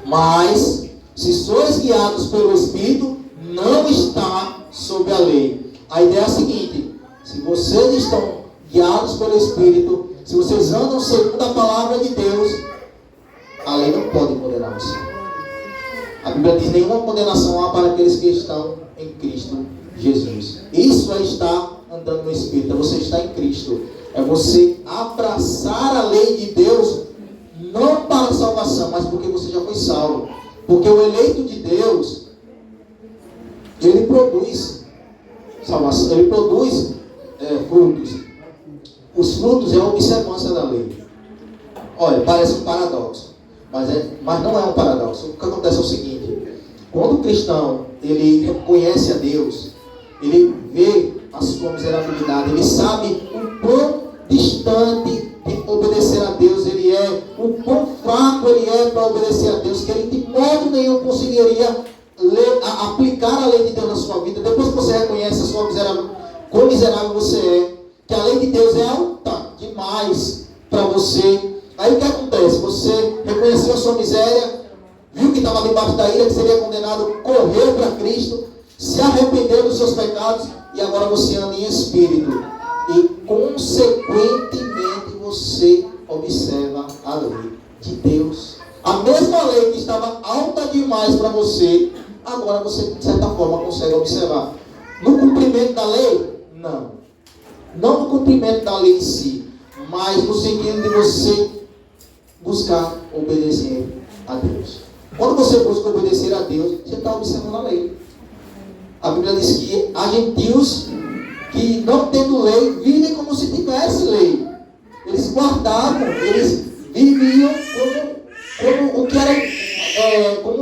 mas se sois guiados pelo Espírito, não está sob a lei. A ideia é a seguinte: se vocês estão guiados pelo Espírito, se vocês andam segundo a palavra de Deus, a lei não pode condenar você. A Bíblia diz: nenhuma condenação há para aqueles que estão em Cristo Jesus. Isso é estar andando no Espírito, é você estar em Cristo, é você abraçar a lei de Deus, não para a salvação, mas porque você já foi salvo. Porque o eleito de Deus, ele produz salvação, ele produz frutos. Os frutos é a observância da lei. Olha, parece um paradoxo, mas não é um paradoxo. O que acontece é o seguinte: quando o cristão ele reconhece a Deus, ele vê a sua miserabilidade, ele sabe o quão distante de obedecer a Deus ele é, o quão fraco ele é para obedecer a Deus, que ele de modo nenhum conseguiria aplicar a lei de Deus na sua vida. Depois que você reconhece a sua quão miserável você é, que a lei de Deus é alta demais para você, aí o que acontece? Você reconheceu a sua miséria, viu que estava debaixo da ira, que seria condenado, correu para Cristo, se arrependeu dos seus pecados, e agora você anda em espírito, e consequentemente você observa a lei de Deus. A mesma lei que estava alta demais para você, agora você de certa forma consegue observar. No cumprimento da lei? Não no cumprimento da lei em si, mas no sentido de você buscar obedecer a Deus. Quando você busca obedecer a Deus, você está observando a lei. A Bíblia diz que há gentios que, não tendo lei, vivem como se tivesse lei. Eles guardavam, eles viviam como o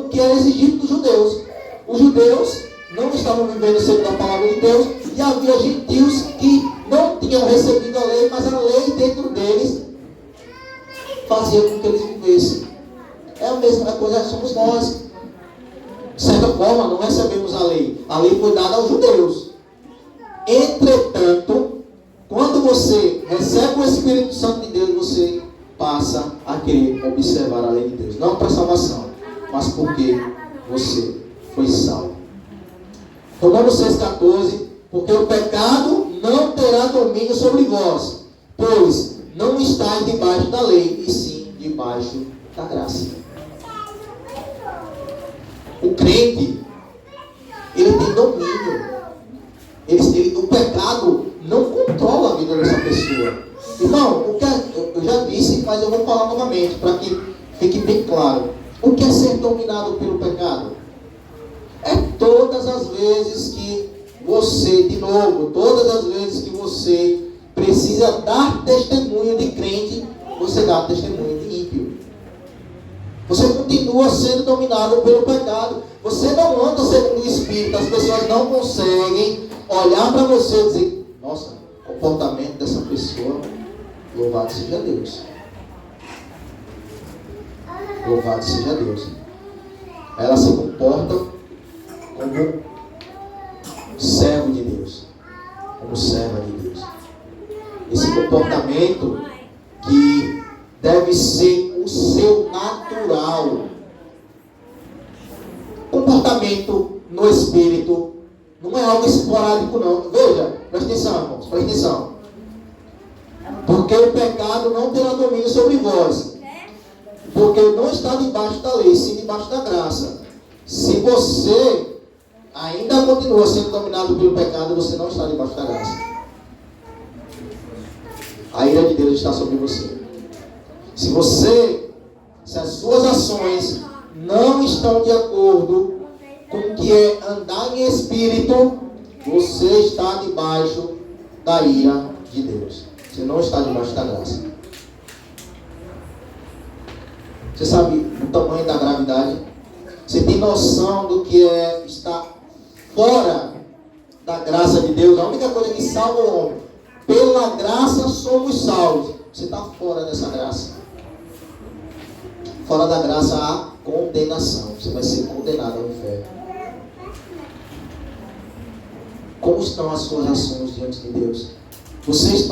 que era exigido dos judeus. Os judeus não estavam vivendo segundo a palavra de Deus, e havia gentios que não tinham recebido a lei, mas a lei dentro deles fazia com que eles vivessem. É a mesma coisa, somos nós. De certa forma, não recebemos a lei. A lei foi dada aos judeus. Entretanto, quando você recebe o Espírito Santo de Deus, você passa a querer observar a lei de Deus. Não para salvação, mas porque você foi salvo. Romanos 6,14, porque o pecado não terá domínio sobre vós, pois não estáis debaixo da lei, e sim debaixo da graça. O crente, ele tem domínio. O pecado não controla a vida dessa pessoa. Irmão, eu já disse, mas eu vou falar novamente, para que fique bem claro. O que é ser dominado pelo pecado? É todas as vezes que você, de novo, todas as vezes que você precisa dar testemunho de crente, você dá testemunho de ímpio. Você continua sendo dominado pelo pecado. Você não anda segundo o Espírito. As pessoas não conseguem olhar para você e dizer: nossa, o comportamento dessa pessoa, louvado seja Deus. Louvado seja Deus. Ela se comporta como servo de Deus, como serva de Deus. Esse comportamento que deve ser o seu natural. Comportamento no Espírito não é algo esporádico, não. Veja, presta atenção, irmãos, presta atenção. Porque o pecado não terá domínio sobre vós, porque não está debaixo da lei, sim debaixo da graça. Se você ainda continua sendo dominado pelo pecado, você não está debaixo da graça. A ira de Deus está sobre você. Se as suas ações não estão de acordo com o que é andar em espírito, você está debaixo da ira de Deus. Você não está debaixo da graça. Você sabe o tamanho da gravidade? Você tem noção do que é estar fora da graça de Deus? A única coisa que salva o homem, pela graça somos salvos. Você está fora dessa graça. Fora da graça há condenação. Você vai ser condenado ao inferno. Como estão as suas ações diante de Deus? Você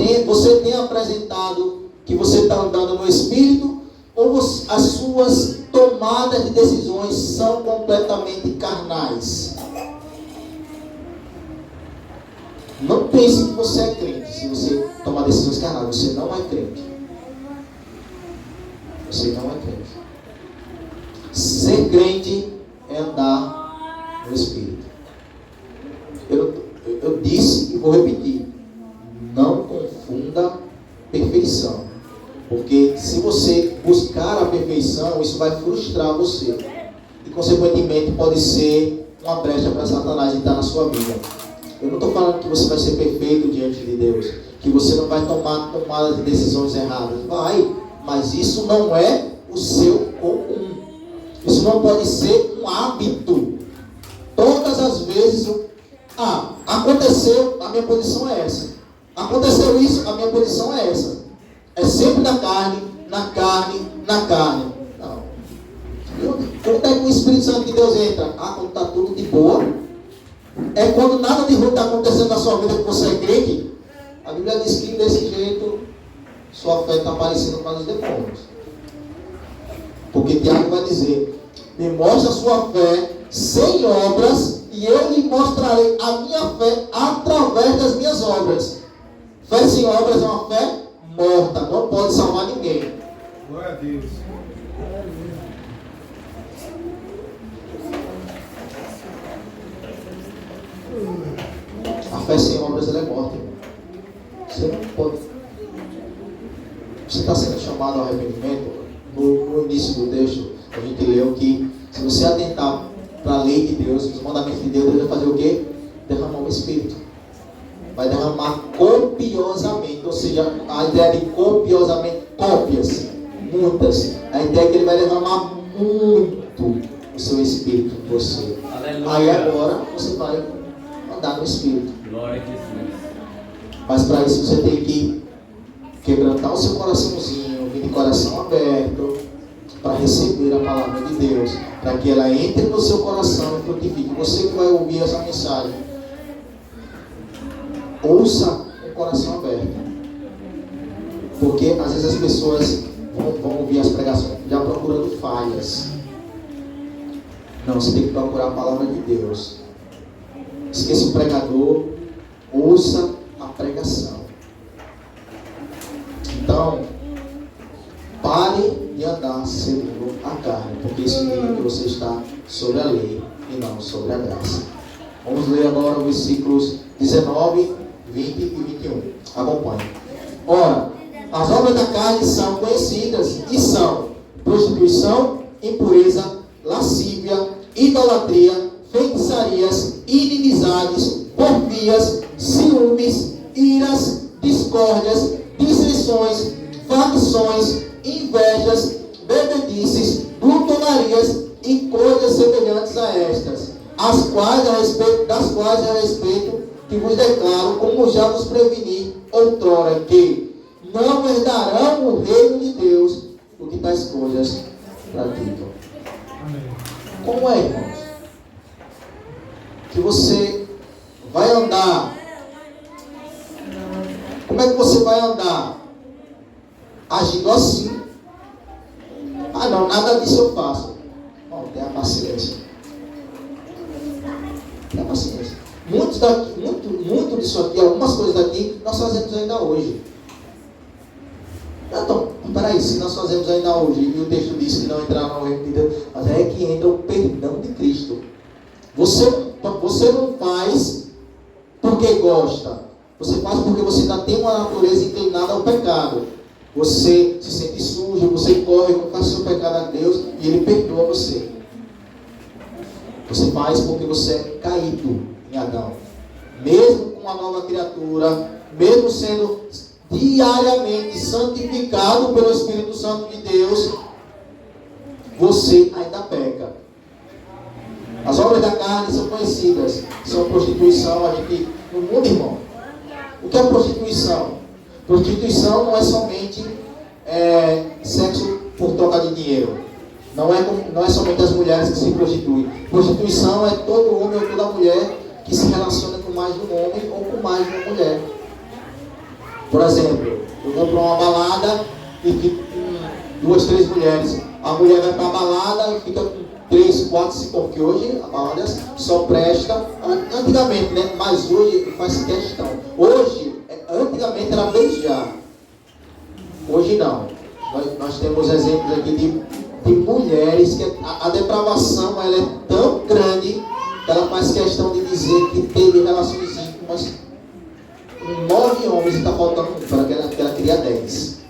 tem apresentado que você está andando no Espírito, ou as suas tomadas de decisões são completamente carnais? Não pense que você é crente se você tomar decisões carnais. Você não é crente. Você não é crente. Ser crente é andar no Espírito. Eu disse e vou repetir: não confunda perfeição, porque se você buscar a perfeição, isso vai frustrar você e consequentemente pode ser uma brecha para Satanás entrar na sua vida. Eu não estou falando que você vai ser perfeito diante de Deus, que você não vai tomar de decisões erradas. Vai, mas isso não é o seu comum. Isso não pode ser um hábito. Todas as vezes, aconteceu, a minha posição é essa. Aconteceu isso, a minha posição é essa. É sempre na carne, na carne, na carne. Não. Quando é que o Espírito Santo de Deus entra? Quando está tudo de boa. É quando nada de ruim está acontecendo na sua vida que você é crente. A Bíblia diz que desse jeito sua fé está parecendo para os demônios. Porque Tiago vai dizer: me mostra a sua fé sem obras, e eu lhe mostrarei a minha fé através das minhas obras. Fé sem obras é uma fé morta, não pode salvar ninguém. Glória a Deus. A fé sem obras ela é morta. Você não pode. Você está sendo chamado ao arrependimento. No início do texto, a gente leu que se você atentar para a lei de Deus, os mandamentos de Deus, Deus vai fazer o quê? Derramar o Espírito. Vai derramar copiosamente. Ou seja, a ideia de copiosamente, cópias, muitas. A ideia é que Ele vai derramar muito o seu Espírito em você. Aleluia. Aí agora você vai andar no Espírito. Glória a Jesus. Mas para isso você tem que quebrantar o seu coraçãozinho, vir de coração aberto, para receber a palavra de Deus, para que ela entre no seu coração e frutifique. Você que vai ouvir essa mensagem, ouça com o coração aberto. Porque às vezes as pessoas vão ouvir as pregações já procurando falhas. Não, você tem que procurar a palavra de Deus. Esqueça o pregador, ouça a pregação. Então, pare de andar segundo a carne, porque isso indica que você está sobre a lei e não sobre a graça. Vamos ler agora os versículos 19, 20 e 21. Acompanhe. Ora, as obras da carne são conhecidas e são prostituição, impureza, lascívia, idolatria, feitiçarias, inimizades, porfias, ciúmes, iras, discórdias, dissensões, facções, invejas, bebedices, glutonarias e coisas semelhantes a estas, das quais a respeito que vos declaro, como já vos preveni outrora, que não herdarão o reino de Deus o que tais coisas praticam. Como é, irmãos? Que você vai andar. Como é que você vai andar? Agindo assim. Ah não, nada disso eu faço. Não, tenha paciência. Tenha paciência. Muito disso aqui, algumas coisas daqui, nós fazemos ainda hoje. Então, peraí, se nós fazemos ainda hoje, e o texto diz que não entrará no reino de Deus, mas é que entra o perdão de Cristo. Você não faz porque gosta. Você faz porque você ainda tem uma natureza inclinada ao pecado. Você se sente sujo, você corre, confessa o seu pecado a Deus e Ele perdoa você. Você faz porque você é caído em Adão. Mesmo com uma nova criatura, mesmo sendo diariamente santificado pelo Espírito Santo de Deus, você ainda peca. As obras da carne são conhecidas, são prostituição. A gente, no mundo, irmão, o que é prostituição? Prostituição não é somente sexo por troca de dinheiro. Não é somente as mulheres que se prostituem. Prostituição é todo homem ou toda mulher que se relaciona com mais de um homem ou com mais de uma mulher. Por exemplo, eu vou para uma balada e fico com 2, 3 mulheres. A mulher vai para a balada e fica com 3, 4, 5, porque hoje a balada só presta, antigamente, né? Mas hoje faz questão. Antigamente era beijar. Hoje não. Nós temos exemplos aqui de mulheres que a depravação ela é tão grande que ela faz questão de dizer que teve relações íntimas com 9 homens e está faltando um, para que ela queria 10.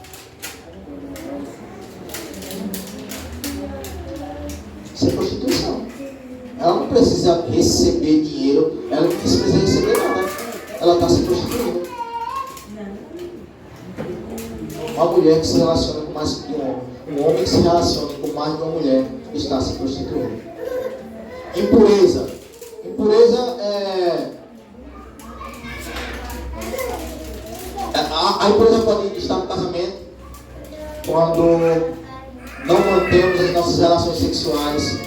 Isso é prostituição. Ela não precisa receber dinheiro, ela não precisa receber nada. Ela está se prostituindo. Uma mulher que se relaciona com mais que um homem, um homem que se relaciona com mais de uma mulher, está se prostituindo. Impureza. Impureza a impureza pode estar no casamento quando não mantemos as nossas relações sexuais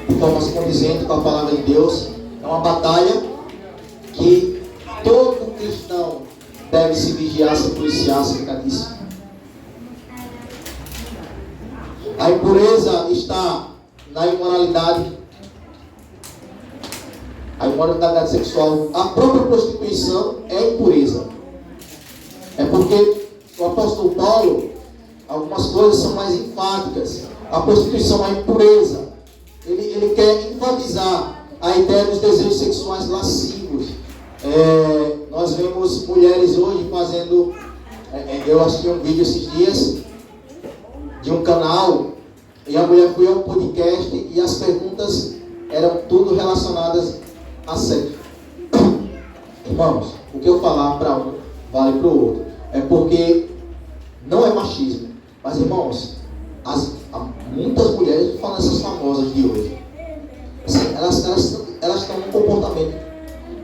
de forma condizente com a palavra de Deus. É uma batalha que todo cristão deve se vigiar, se policiar acerca disso. A impureza está na imoralidade. A imoralidade sexual, a própria prostituição é impureza. É porque o apóstolo Paulo, algumas coisas são mais enfáticas. A prostituição é impureza. Ele quer enfatizar a ideia dos desejos sexuais lascivos. Nós vemos mulheres hoje fazendo... eu assisti um vídeo esses dias de um canal e a mulher foi ao podcast e as perguntas eram tudo relacionadas a sexo. Irmãos, o que eu falar para um vale para o outro. É porque não é machismo. Mas, irmãos, muitas mulheres falam essas famosas de hoje. Assim, elas têm um comportamento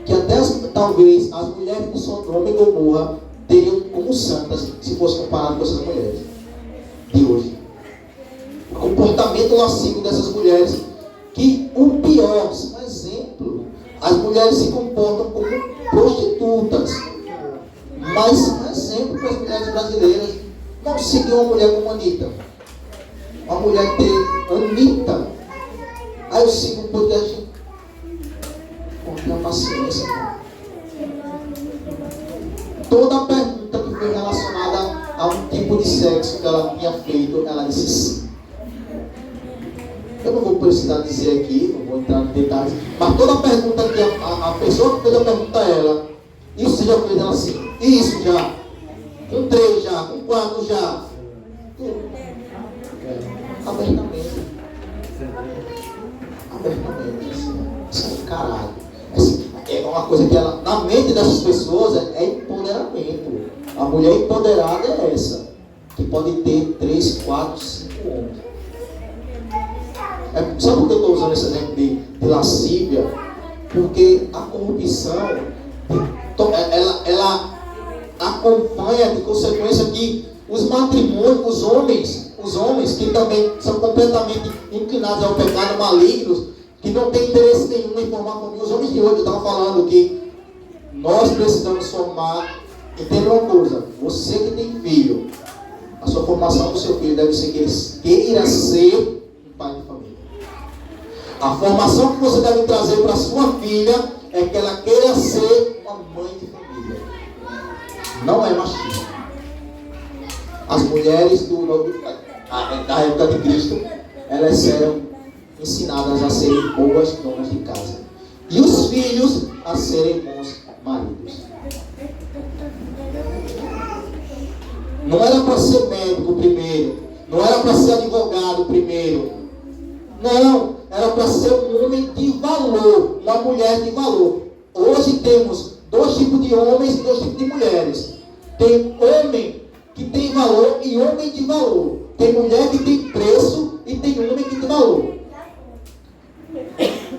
que até talvez as mulheres de Sodoma e Gomorra teriam como santas se fosse comparado com essas mulheres de hoje. O comportamento lascivo dessas mulheres, que o pior, um exemplo, as mulheres se comportam como prostitutas. Mas um exemplo para as mulheres brasileiras. Não, seguir uma mulher como Anitta. Uma mulher ter Anitta. Aí eu sigo um podcast. Pô, tenha paciência, cara. Toda pergunta que foi relacionada a um tipo de sexo que ela tinha feito, ela disse sim. Eu não vou precisar dizer aqui, não vou entrar em detalhes, mas toda pergunta que a pessoa que fez a pergunta a ela, isso você já fez? Ela assim, isso já, com 3 já, com 4 já, tudo. Abertamente. Abertamente, assim, isso é um caralho. Assim, é uma coisa que ela, na mente dessas pessoas é empoderamento. A mulher empoderada é essa, que pode ter 3, 4, 5 homens. Sabe por que eu estou usando esse exemplo de lascívia? Porque a corrupção, ela acompanha de consequência que os matrimônios, os homens que também são completamente inclinados ao pecado, malignos, que não têm interesse nenhum em formar família. Os homens de hoje, eu estava falando que nós precisamos formar. Entenda uma coisa, você que tem filho, a sua formação do seu filho deve ser que ele queira ser um pai de família. A formação que você deve trazer para sua filha é que ela queira ser uma mãe de família. Não é machismo. As mulheres da época de Cristo, elas eram ensinadas a serem boas donas de casa. E os filhos a serem bons maridos. Não era para ser médico primeiro. Não era para ser advogado primeiro. Não, era para ser um homem de valor, uma mulher de valor. Hoje temos 2 tipos de homens e 2 tipos de mulheres. Tem homem que tem valor e homem de valor. Tem mulher que tem preço e tem homem que tem valor.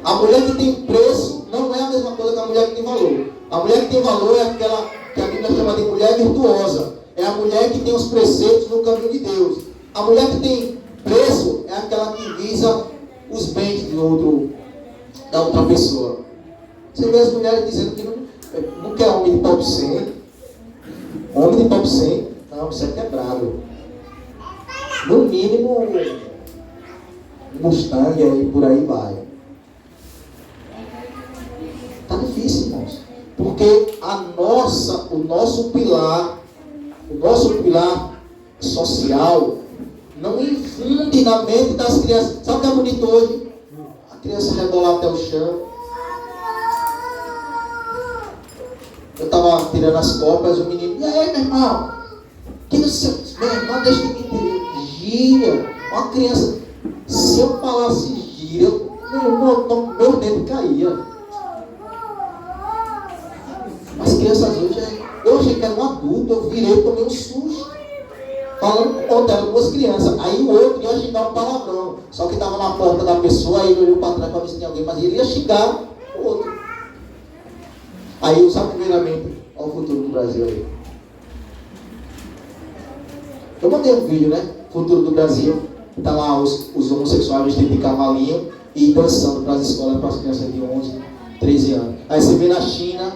A mulher que tem preço não é a mesma coisa que a mulher que tem valor. A mulher que tem valor é aquela que a Bíblia chama de mulher virtuosa. É a mulher que tem os preceitos no caminho de Deus. A mulher que tem preço é aquela que visa os bens da outra pessoa. Você vê as mulheres dizendo que não quer homem de top 100. Homem de top 100, não, isso é quebrado. No mínimo, um Mustang e por aí vai. Está difícil, irmãos. Porque o nosso pilar social não infunde na mente das crianças. Sabe o que é bonito hoje? A criança rebolar até o chão. Eu estava tirando as copas e o menino, e aí, meu irmão? Que não sei, meu irmão, deixa eu entender. Gira. Uma criança, se eu falasse gira, meu dedo caía. As crianças hoje, eu achei que era um adulto, eu virei, tomei um susto. Falando com duas crianças. Aí o outro ia xingar um palavrão. Só que estava na porta da pessoa, aí ele olhou para trás para ver se tinha alguém, mas ele ia xingar o outro. Aí sabe primeiramente, olha o futuro do Brasil aí. Eu mandei um vídeo, né? Futuro do Brasil. Está lá os homossexuais vestidos de cavalinho e dançando para as escolas, para as crianças de 11, 13 anos. Aí você vê na China,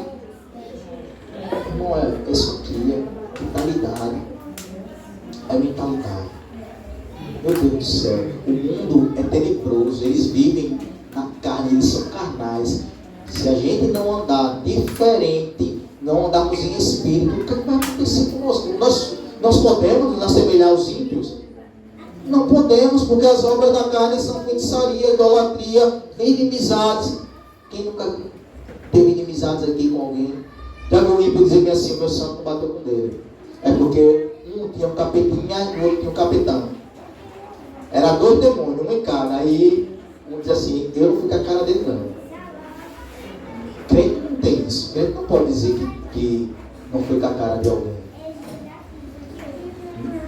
irmão, isso aqui é mentalidade. É mentalidade. Meu Deus do céu, o mundo é tenebroso, eles vivem na carne, eles são carnais. Se a gente não andar diferente, não andarmos em espírito, o que vai acontecer conosco? Nós podemos nos assemelhar aos ímpios? Não podemos, porque as obras da carne são feitiçaria, idolatria, inimizades. Quem nunca teve inimizades aqui com alguém? Já viu um ímpio dizer assim, o meu santo não bateu com dele? É porque um tinha um capetinha e o outro tinha um capetão. Era 2 demônios, um em cada. Aí um diz assim, eu não fui com a cara dele não. Crente não tem isso. Crente não pode dizer que não foi com a cara de alguém.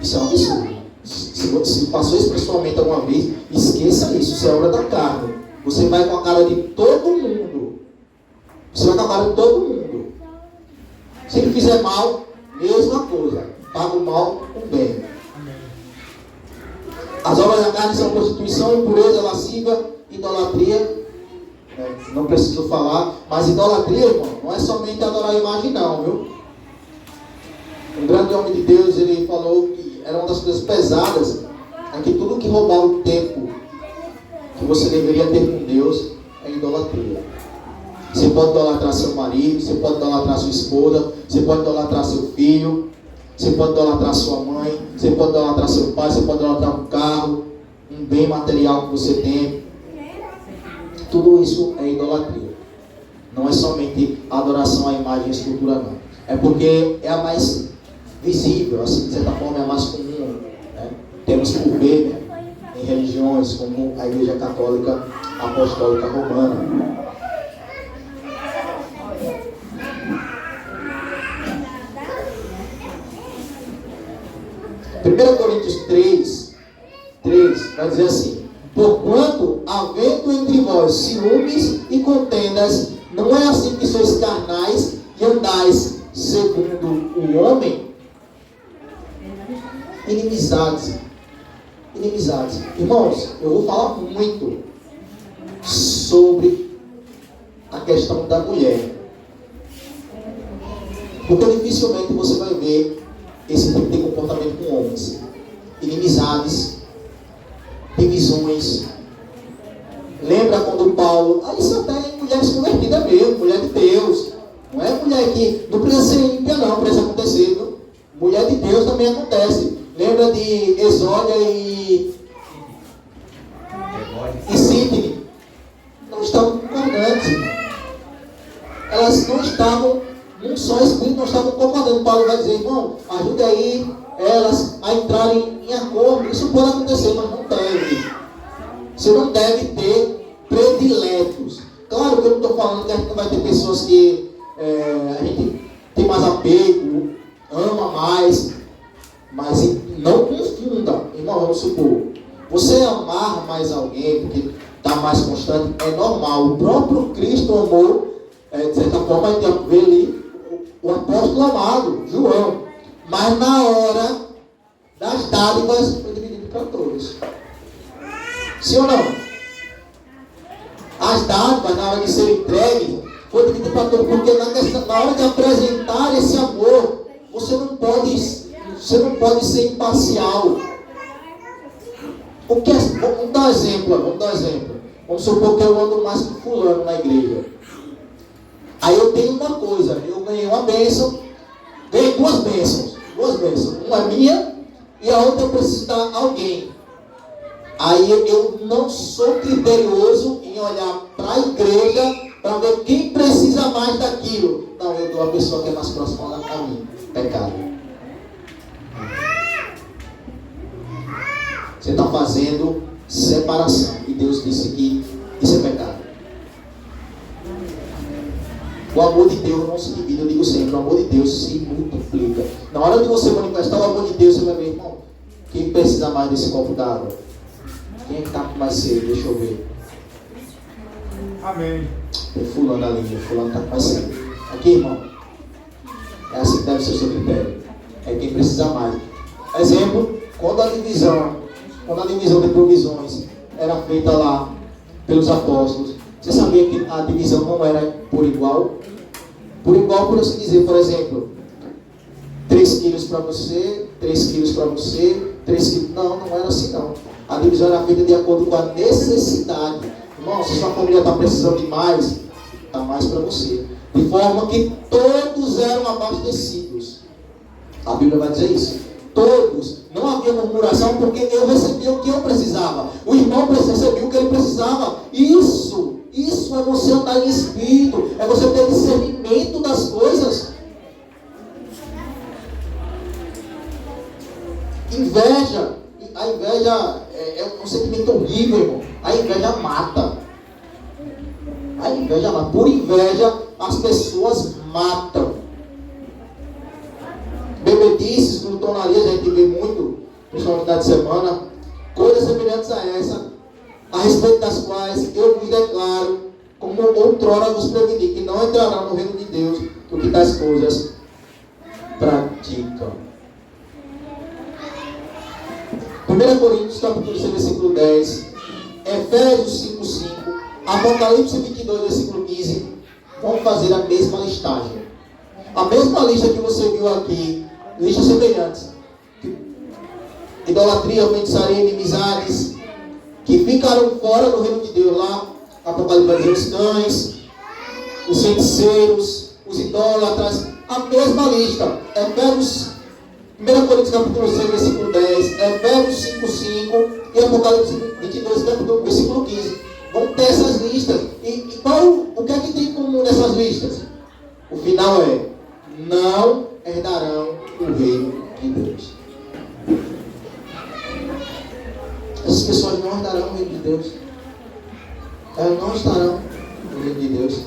Isso é um absurdo. Se passou isso pessoalmente alguma vez, esqueça isso. Isso é obra da carne. Você vai com a cara de todo mundo. Você vai com a cara de todo mundo. Se ele fizer mal, mesma coisa. Paga o mal com o bem. As obras da carne são prostituição, impureza, lascívia, idolatria. Não preciso falar, mas idolatria, irmão, não é somente adorar a imagem não, viu? Um grande homem de Deus, ele falou que era uma das coisas pesadas, é que tudo que roubava o tempo que você deveria ter com Deus é idolatria. Você pode idolatrar seu marido, você pode idolatrar sua esposa, você pode idolatrar seu filho, você pode idolatrar sua mãe, você pode idolatrar seu pai, você pode idolatrar um carro, um bem material que você tem. Tudo isso é idolatria. Não é somente adoração à imagem e escultura, não. É porque é a mais visível, assim, de certa forma é a mais comum, né? Temos por ver, né, em religiões como a Igreja Católica Apostólica Romana. 1 Coríntios 3 vai dizer assim: porquanto, havendo entre vós ciúmes e contendas, não é assim que sois carnais e andais segundo o homem? Inimizades. Irmãos, eu vou falar muito sobre a questão da mulher, porque dificilmente você vai ver esse tipo de comportamento com homens. Inimizades, divisões. Lembra quando Paulo, isso até em mulheres convertidas mesmo, mulher de Deus, não é mulher que não precisa ser ímpia, não, precisa acontecer, viu? Mulher de Deus também acontece. Lembra de Exódia e Síntine? Não estavam concordantes. Elas não estavam num só espírito, não estavam concordando. Paulo vai dizer: irmão, ajude aí elas a entrarem em acordo. Isso pode acontecer, mas não deve. Você não deve ter prediletos. Claro que eu não estou falando que a gente não vai ter pessoas que a gente tem mais apego, ama mais, mas não confunda. Irmão, vamos supor, você amar mais alguém porque está mais constante, é normal. O próprio Cristo amou, de certa forma, a gente vê ali o apóstolo amado, João. Mas na hora das dádivas foi dividido para todos. Sim ou não? As dádivas, na hora de ser entregue, foi dividido para todos. Porque na hora de apresentar esse amor, você não pode ser imparcial. Vamos dar um exemplo. Vamos supor que eu ando mais que fulano na igreja. Aí eu tenho uma coisa, eu ganhei uma bênção, ganhei duas bênçãos. Uma minha e a outra eu preciso dar a alguém. Aí eu não sou criterioso em olhar para a igreja para ver quem precisa mais daquilo. Não, eu dou a pessoa que é mais próxima a mim. Pecado. Você está fazendo separação. E Deus disse que isso é pecado. O amor de Deus não se divide, eu digo sempre, o amor de Deus se multiplica. Na hora de você manifestar o amor de Deus, você vai ver, irmão, quem precisa mais desse copo d'água? Quem é que está com mais sede? Deixa eu ver. Amém. Tem fulano ali, fulano está com mais sede. Aqui, irmão, é assim que deve ser o seu critério. É quem precisa mais. Exemplo, quando a divisão de provisões era feita lá pelos apóstolos, você sabia que a divisão não era por igual? Por igual, por assim dizer, por exemplo, 3 quilos para você, 3 quilos para você, 3 quilos. Não era assim não. A divisão era feita de acordo com a necessidade. Irmão, se sua família está precisando de mais, está mais para você. De forma que todos eram abastecidos. A Bíblia vai dizer isso. Todos. Não havia murmuração porque eu recebi o que eu precisava. O irmão recebeu o que ele precisava. Isso é você andar em espírito. É você ter discernimento das coisas. Inveja. A inveja é um sentimento horrível, irmão. A inveja mata. Por inveja, as pessoas matam. Bebedices, glutonarias, a gente vê muito, principalmente na semana, coisas semelhantes a essa, a respeito das quais eu vos declaro, como outrora vos preveni, que não entrarão no reino de Deus do que tais coisas praticam. 1 Coríntios capítulo 6, versículo 10, Efésios 5:5, Apocalipse 22, versículo 15, vamos fazer a mesma listagem. A mesma lista que você viu aqui, listas semelhantes. idolatria, feitiçaria, inimizades, que ficaram fora do reino de Deus lá. Apocalipse vai dizer os cães, os feiticeiros, os idólatras, a mesma lista. Efésios, 1 Coríntios capítulo 6, versículo 10, Efésios 5:5 e Apocalipse 22, versículo 15. Vão ter essas listas. E o que é que tem em comum nessas listas? O final é: não herdarão o reino de Deus. Essas pessoas não herdarão o reino de Deus. Elas não estarão no reino de Deus.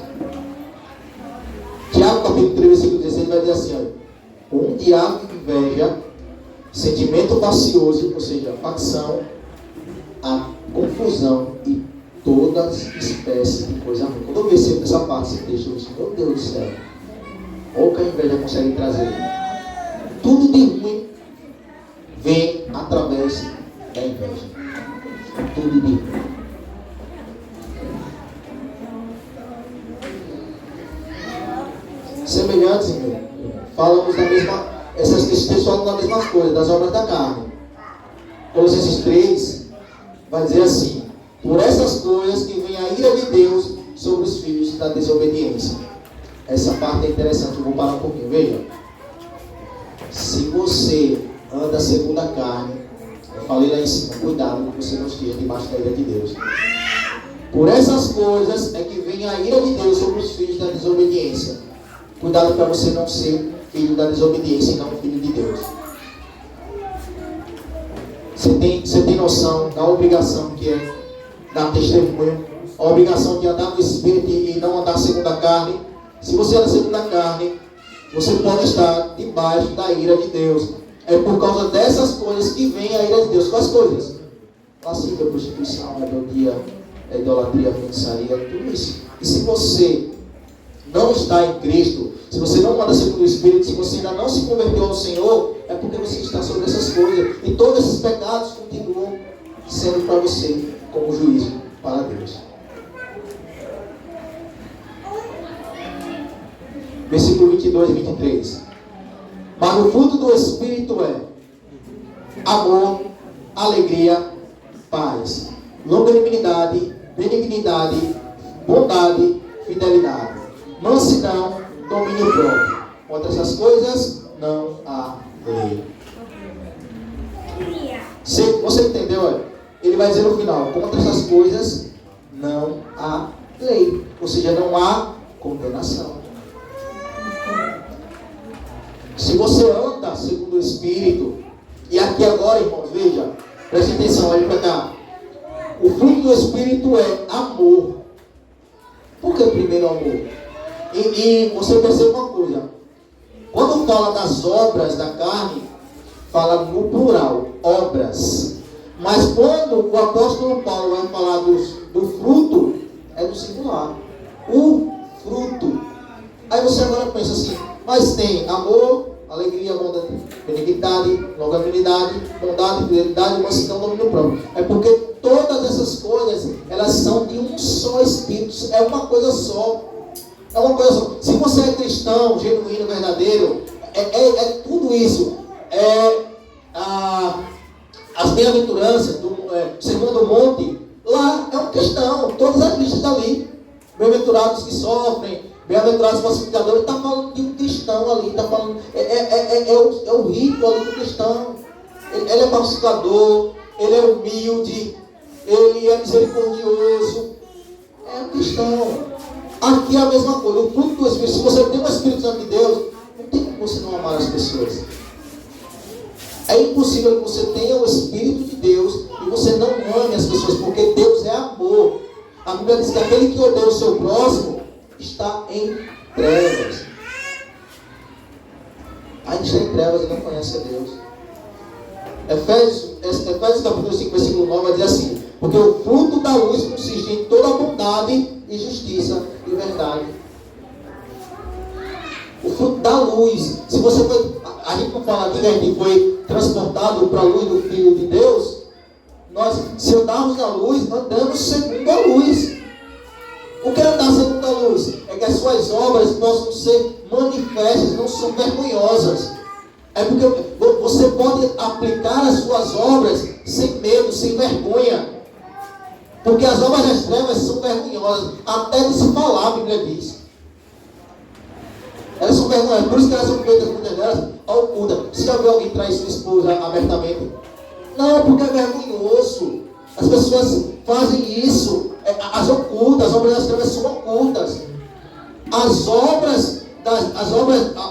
Tiago capítulo 3, versículo 16 vai dizer assim: olha, um diabo de inveja, sentimento facioso, ou seja, facção, a confusão e todas espécies de coisa ruim. Quando eu percebo essa parte, esse texto, eu disse: meu Deus do céu, olha o que a inveja consegue trazer. Tudo de ruim vem através da inveja. Tudo de ruim. Semelhantes, irmão, falamos da mesma, esses textos falam da mesma coisa, das obras da carne. Colossenses 3 vai dizer assim: por essas coisas que vem a ira de Deus sobre os filhos da desobediência. Essa parte é interessante, eu vou parar um pouquinho. Veja, se você anda segundo a carne, eu falei lá em cima, cuidado que você não esteja debaixo da ira de Deus. Por essas coisas é que vem a ira de Deus sobre os filhos da desobediência. Cuidado para você não ser filho da desobediência e não filho de Deus. Você tem noção da obrigação que é dar testemunho, a obrigação de andar no Espírito e não andar segundo a carne. Se você anda segundo a carne, você pode estar debaixo da ira de Deus. É por causa dessas coisas que vem a ira de Deus. Quais coisas? Lascívia, prostituição, rebeldia, idolatria, feitiçaria, tudo isso. E se você não está em Cristo, se você não anda segundo o Espírito, se você ainda não se converteu ao Senhor, é porque você está sobre essas coisas. E todos esses pecados continuam sendo para você como juízo para Deus. Versículo 22 e 23. Mas o fruto do Espírito é amor, alegria, paz, longanimidade, benignidade, bondade, fidelidade, mansidão, domínio próprio. Contra essas coisas não há lei. Você entendeu? Ele vai dizer no final: contra essas coisas não há lei. Ou seja, não há condenação. Se você anda segundo o Espírito, e aqui agora, irmãos, veja, preste atenção, olha para cá. O fruto do Espírito é amor. Por que primeiro amor? E você percebe uma coisa: quando fala das obras da carne, fala no plural, obras. Mas quando o apóstolo Paulo vai falar do fruto, é no singular. O fruto. Aí você agora pensa assim: mas tem amor, alegria, bondade, benignidade, longanimidade, bondade, fidelidade, mansidão, domínio próprio. É porque todas essas coisas, elas são de um só Espírito. É uma coisa só. É uma coisa só. Se você é cristão, genuíno, verdadeiro, é tudo isso. As bem-aventuranças do Sermão do Monte, lá é um cristão. Todas as listas ali. Bem-aventurados que sofrem, bem-aventurados pacificadores, está falando de um cristão ali, está falando, é o rito ali do cristão. Ele é pacificador, ele é humilde, ele é misericordioso, é um cristão. Aqui é a mesma coisa, o fruto do Espírito. Se você tem o Espírito Santo de Deus, não tem como você não amar as pessoas. É impossível que você tenha o Espírito de Deus e você não ame as pessoas, porque Deus é amor. A Bíblia diz que aquele que odeia o seu próximo está em trevas. A gente está em trevas e não conhece a Deus. Efésios capítulo 5, versículo 9 vai dizer assim: porque o fruto da luz consiste em toda bondade e justiça e verdade. O fruto da luz. Se você foi, a gente não fala aqui que a gente foi transportado para a luz do Filho de Deus. Nós, se andarmos na luz, andamos segundo a luz. O que é andar segundo a luz? É que as suas obras possam ser manifestas, não são vergonhosas. É porque você pode aplicar as suas obras sem medo, sem vergonha. Porque as obras das trevas são vergonhosas. Até de se falar, a Bíblia diz. Elas são vergonhosas. Por isso que elas são feitas, muitas delas, ocultas. Você já viu alguém trair sua esposa abertamente? Não, porque é vergonhoso. As pessoas fazem isso. As ocultas, as obras das trevas são ocultas. As obras,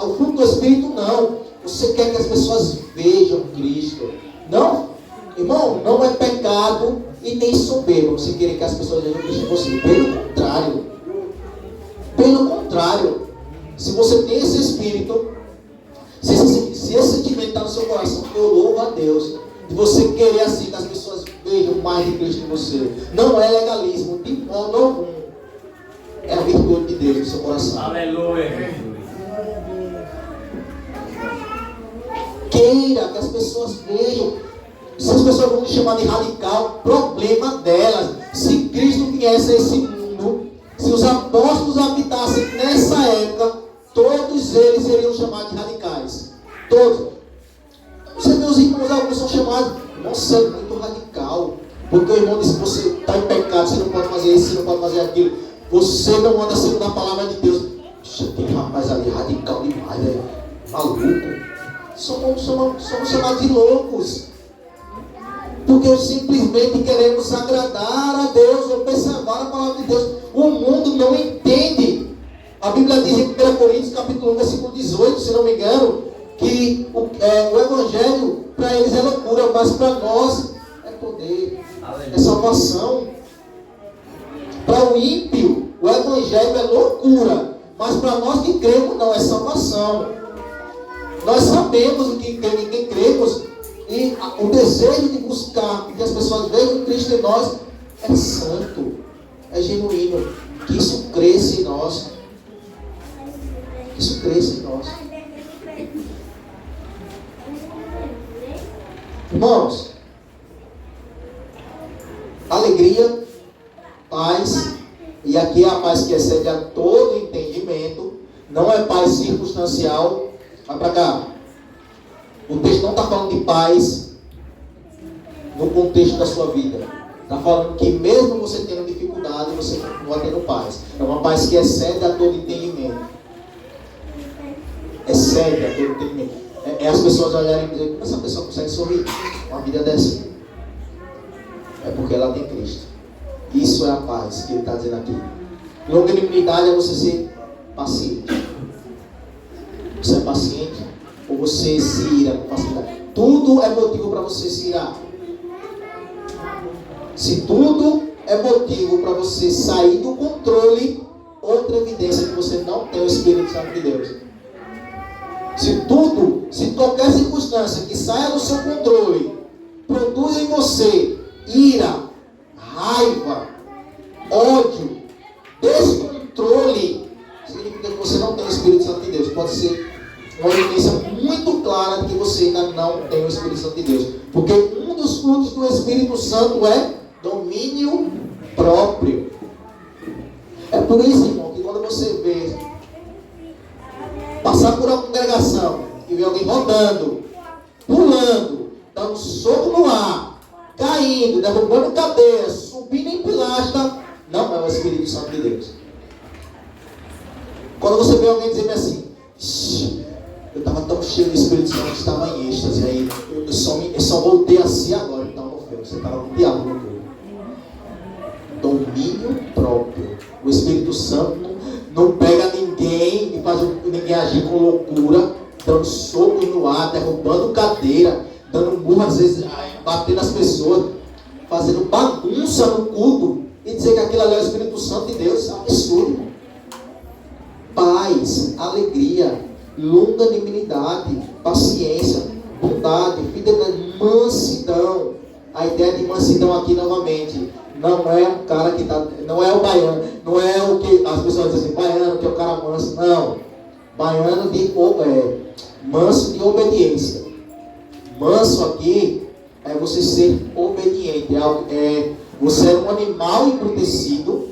o fruto do Espírito não. Você quer que as pessoas vejam Cristo. Não, irmão, não é pecado e nem soberba você querer que as pessoas vejam Cristo em você. Pelo contrário. Pelo contrário. Se você tem esse Espírito, se esse sentimento está no seu coração, eu louvo a Deus. De você querer assim que as pessoas vejam mais de Cristo em você. Não é legalismo, de modo algum. É a virtude de Deus no seu coração. Aleluia. Queira que as pessoas vejam. Se as pessoas vão me chamar de radical, problema delas. Se Cristo viesse a esse mundo, se os apóstolos habitassem nessa época, todos eles seriam chamados de radicais. Todos. Você vê os irmãos, alguns são chamados, nossa, é muito radical. Porque o irmão disse, você está em pecado, você não pode fazer isso, você não pode fazer aquilo. Você não anda segundo a palavra de Deus. Puxa, tem rapaz ali radical demais, velho. Maluco. Somos chamados de loucos. Porque simplesmente queremos agradar a Deus, observar a palavra de Deus. O mundo não entende. A Bíblia diz em 1 Coríntios capítulo 1, versículo 18, se não me engano, que o Evangelho para eles é loucura, mas para nós é poder, é salvação. Para o ímpio, o Evangelho é loucura, mas para nós que cremos não, é salvação. Nós sabemos o que cremos e o desejo de buscar que as pessoas vejam Cristo em nós é santo, é genuíno. Que isso cresça em nós. Que isso cresça em nós. Irmãos, alegria, paz, e aqui é a paz que excede a todo entendimento, não é paz circunstancial. Vai para cá. O texto não está falando de paz no contexto da sua vida. Está falando que mesmo você tendo dificuldade, você continua tendo paz. É uma paz que excede a todo entendimento. Excede a todo entendimento. É as pessoas olharem e dizerem, como essa pessoa consegue sorrir? Uma vida dessa. É porque ela tem Cristo. Isso é a paz que ele está dizendo aqui. Longanimidade é você ser paciente. Você é paciente ou você se ira com facilidade? Tudo é motivo para você se irar. Se tudo é motivo para você sair do controle, outra evidência que você não tem o Espírito Santo de Deus. Se qualquer circunstância que saia do seu controle produz em você ira, raiva, ódio, descontrole, significa que você não tem o Espírito Santo de Deus. Pode ser uma evidência muito clara de que você ainda não tem o Espírito Santo de Deus. Porque um dos frutos do Espírito Santo é domínio próprio. É por isso, irmão, que quando você vê passar por uma congregação e vê alguém rodando, pulando, dando soco no ar, caindo, derrubando cadeiras, subindo em pilastra, não é o Espírito Santo de Deus. Quando você vê alguém dizendo assim, eu estava tão cheio do Espírito Santo que estava em êxtase, aí eu só voltei assim agora. Então não foi, você estava com o diabo no corpo. Domínio próprio. O Espírito Santo não pega ninguém e faz ninguém agir com loucura, dando soco no ar, derrubando cadeira, dando murro, às vezes batendo as pessoas, fazendo bagunça no culto e dizer que aquilo ali é o Espírito Santo de Deus. Isso é um absurdo. Paz, alegria, longanimidade, paciência, bondade, fidelidade, mansidão. A ideia de mansidão aqui novamente não é um cara que está, não é o baiano, não é o que as pessoas dizem assim, baiano que é o cara manso, não. Baiano de manso de obediência. Manso aqui é você ser obediente, você é um animal embrutecido,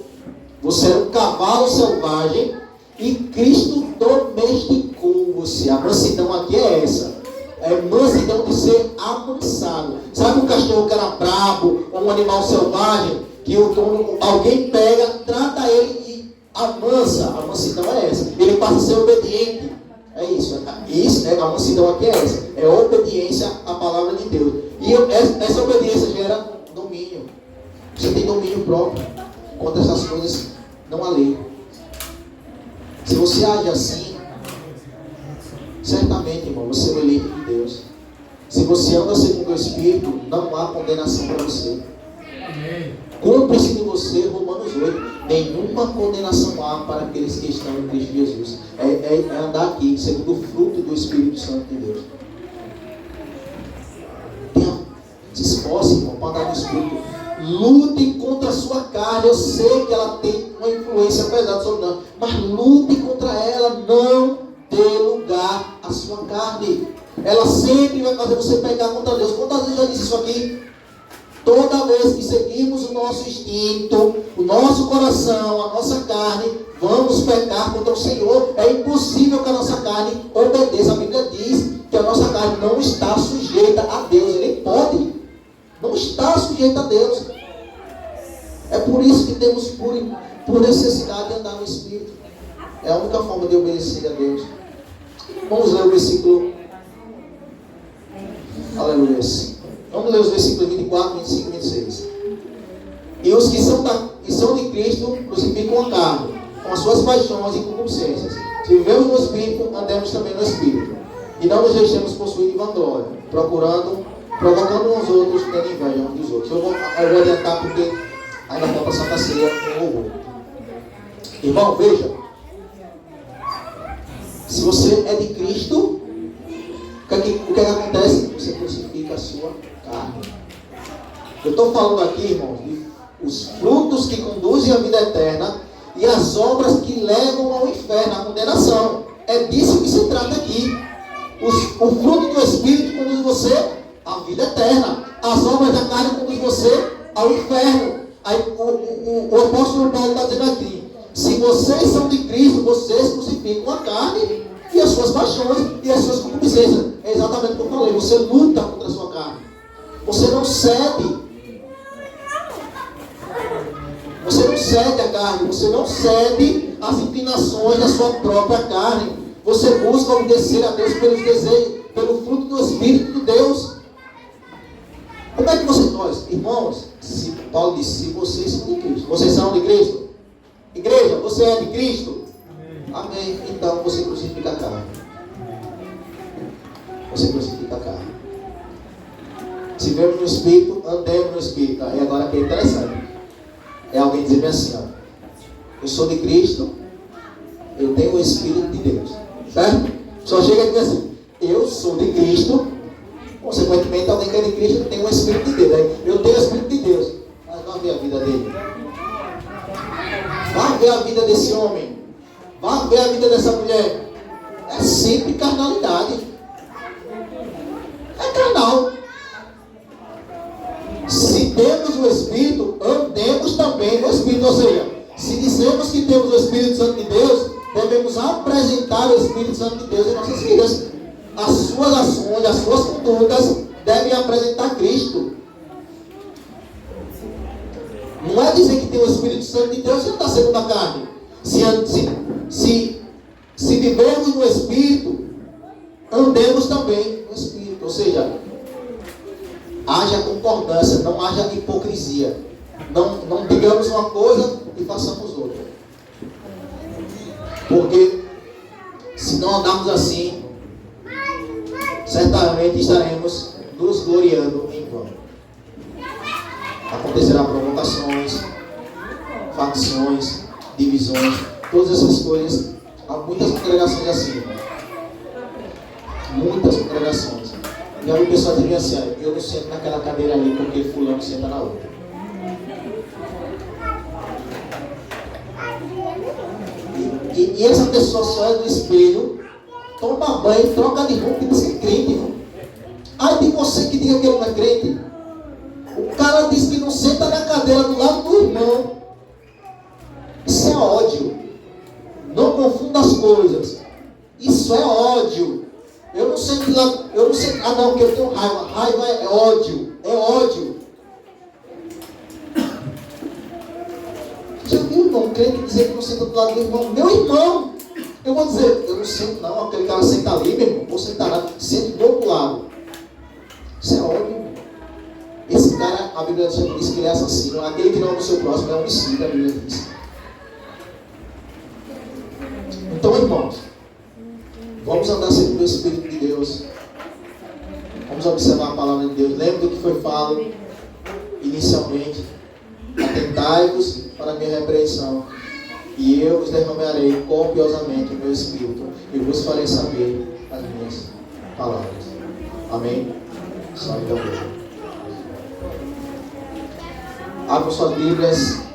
você é um cavalo selvagem e Cristo domesticou você. A mansidão aqui é essa. É mansidão de ser amansado. Sabe um cachorro que era brabo, ou um animal selvagem, que quando alguém pega, trata ele e amansa. A mansidão é essa. Ele passa a ser obediente. É isso. A mansidão aqui é essa. É obediência à palavra de Deus. E essa obediência gera domínio. Você tem domínio próprio contra essas coisas, não há lei. Se você age assim, certamente, irmão, você é o eleito de Deus. Se você anda segundo o Espírito, não há condenação para você. Cumpre-se de você, Romanos 8. Nenhuma condenação há para aqueles que estão em Cristo Jesus. É andar aqui, segundo o fruto do Espírito Santo de Deus. Se esforce, irmão, para andar no Espírito. Lute contra a sua carne. Eu sei que ela tem uma influência pesada sobre nós, mas lute contra ela. Não dê lugar à sua carne. Ela sempre vai fazer você pecar contra Deus. Quantas vezes eu já disse isso aqui? Toda vez que seguimos o nosso instinto, o nosso coração, a nossa carne, vamos pecar contra o Senhor. É impossível que a nossa carne obedeça. A Bíblia diz que a nossa carne não está sujeita a Deus. Ele nem pode. Não está sujeita a Deus. É por isso que temos por necessidade de andar no Espírito. É a única forma de obedecer a Deus. Vamos ler o versículo. Aleluia. Vamos ler os versículos 24, 25 e 26. E os que são de Cristo crucificam a carne, com as suas paixões e concupiscências. Se vivemos no Espírito, andemos também no Espírito. E não nos deixemos possuir de vanglória, provocando uns outros, tendo inveja uns dos outros. Eu vou adiantar porque ainda falta a Santa Ceia com louvor. Irmão, veja. Se você é de Cristo, o que acontece? Você crucifica a sua carne. Eu estou falando aqui, irmãos, de os frutos que conduzem à vida eterna e as obras que levam ao inferno, à condenação. É disso que se trata aqui. O fruto do Espírito conduz você à vida eterna. As obras da carne conduzem você ao inferno. Aí o apóstolo Paulo está dizendo aqui: se vocês são de Cristo, vocês crucificam a carne e as suas paixões e as suas concupiscências. É exatamente o que eu falei. Você luta contra a sua carne. Você não cede. Você não cede a carne. Você não cede às inclinações da sua própria carne. Você busca obedecer a Deus pelos desejos, pelo fruto do Espírito de Deus. Como é que nós, irmãos, Paulo disse: se vocês são de Cristo, vocês são de Cristo? Igreja, você é de Cristo? Amém. Então você crucifica a carne. Você crucifica a carne. Se vemos no Espírito, andemos no Espírito. Aí agora aqui é interessante. É alguém dizer assim: ó, eu sou de Cristo, eu tenho o Espírito de Deus. Certo? Só chega a dizer assim: eu sou de Cristo. Consequentemente, alguém que é de Cristo tem o Espírito de Deus. Aí, eu tenho o Espírito de Deus. Mas vá ver a vida dele. Vá ver a vida desse homem. Vá ver a vida dessa mulher. É sempre carnalidade. É carnal. Se temos o Espírito, andemos também no Espírito. Ou seja, se dizemos que temos o Espírito Santo de Deus, devemos apresentar o Espírito Santo de Deus em nossas vidas. As suas ações, as suas condutas devem apresentar Cristo. Não é dizer que tem o Espírito Santo de Deus e não está segundo a carne. Se vivemos no Espírito, andemos também no Espírito. Ou seja, haja concordância, não haja hipocrisia. Não digamos uma coisa e façamos outra. Porque se não andarmos assim, certamente estaremos nos gloriando em vão. Acontecerá provocações, facções, divisões, todas essas coisas. Há muitas congregações assim, irmão. Muitas congregações. E aí o pessoal diria assim: eu não sento naquela cadeira ali porque fulano senta na outra. E essa pessoa só é do espelho, toma banho, troca de roupa e diz que é crente, irmão. Aí tem você que diga que ele não é crente. O cara diz que não senta na cadeira do lado do irmão. Isso é ódio. Não confunda as coisas. Isso é ódio. Eu não sinto lá, eu não sinto, ah não, porque eu tenho raiva. Raiva é ódio, é ódio. Já viu, irmão, crente dizer que não senta do lado do irmão? Meu irmão! Eu vou dizer, eu não sinto não, aquele cara senta ali, meu irmão, vou sentar lá, sento do outro lado. Isso é ódio, irmão. Esse cara, a Bíblia diz que ele é assassino. Aquele que não ama o seu próximo é homicida, a Bíblia diz. Então, irmãos, vamos andar segundo o Espírito de Deus. Vamos observar a palavra de Deus. Lembre do que foi falado inicialmente. Atentai-vos para a minha repreensão, e eu vos derramarei copiosamente o meu Espírito, e vos farei saber as minhas palavras. Amém? Só então. Abram suas Bíblias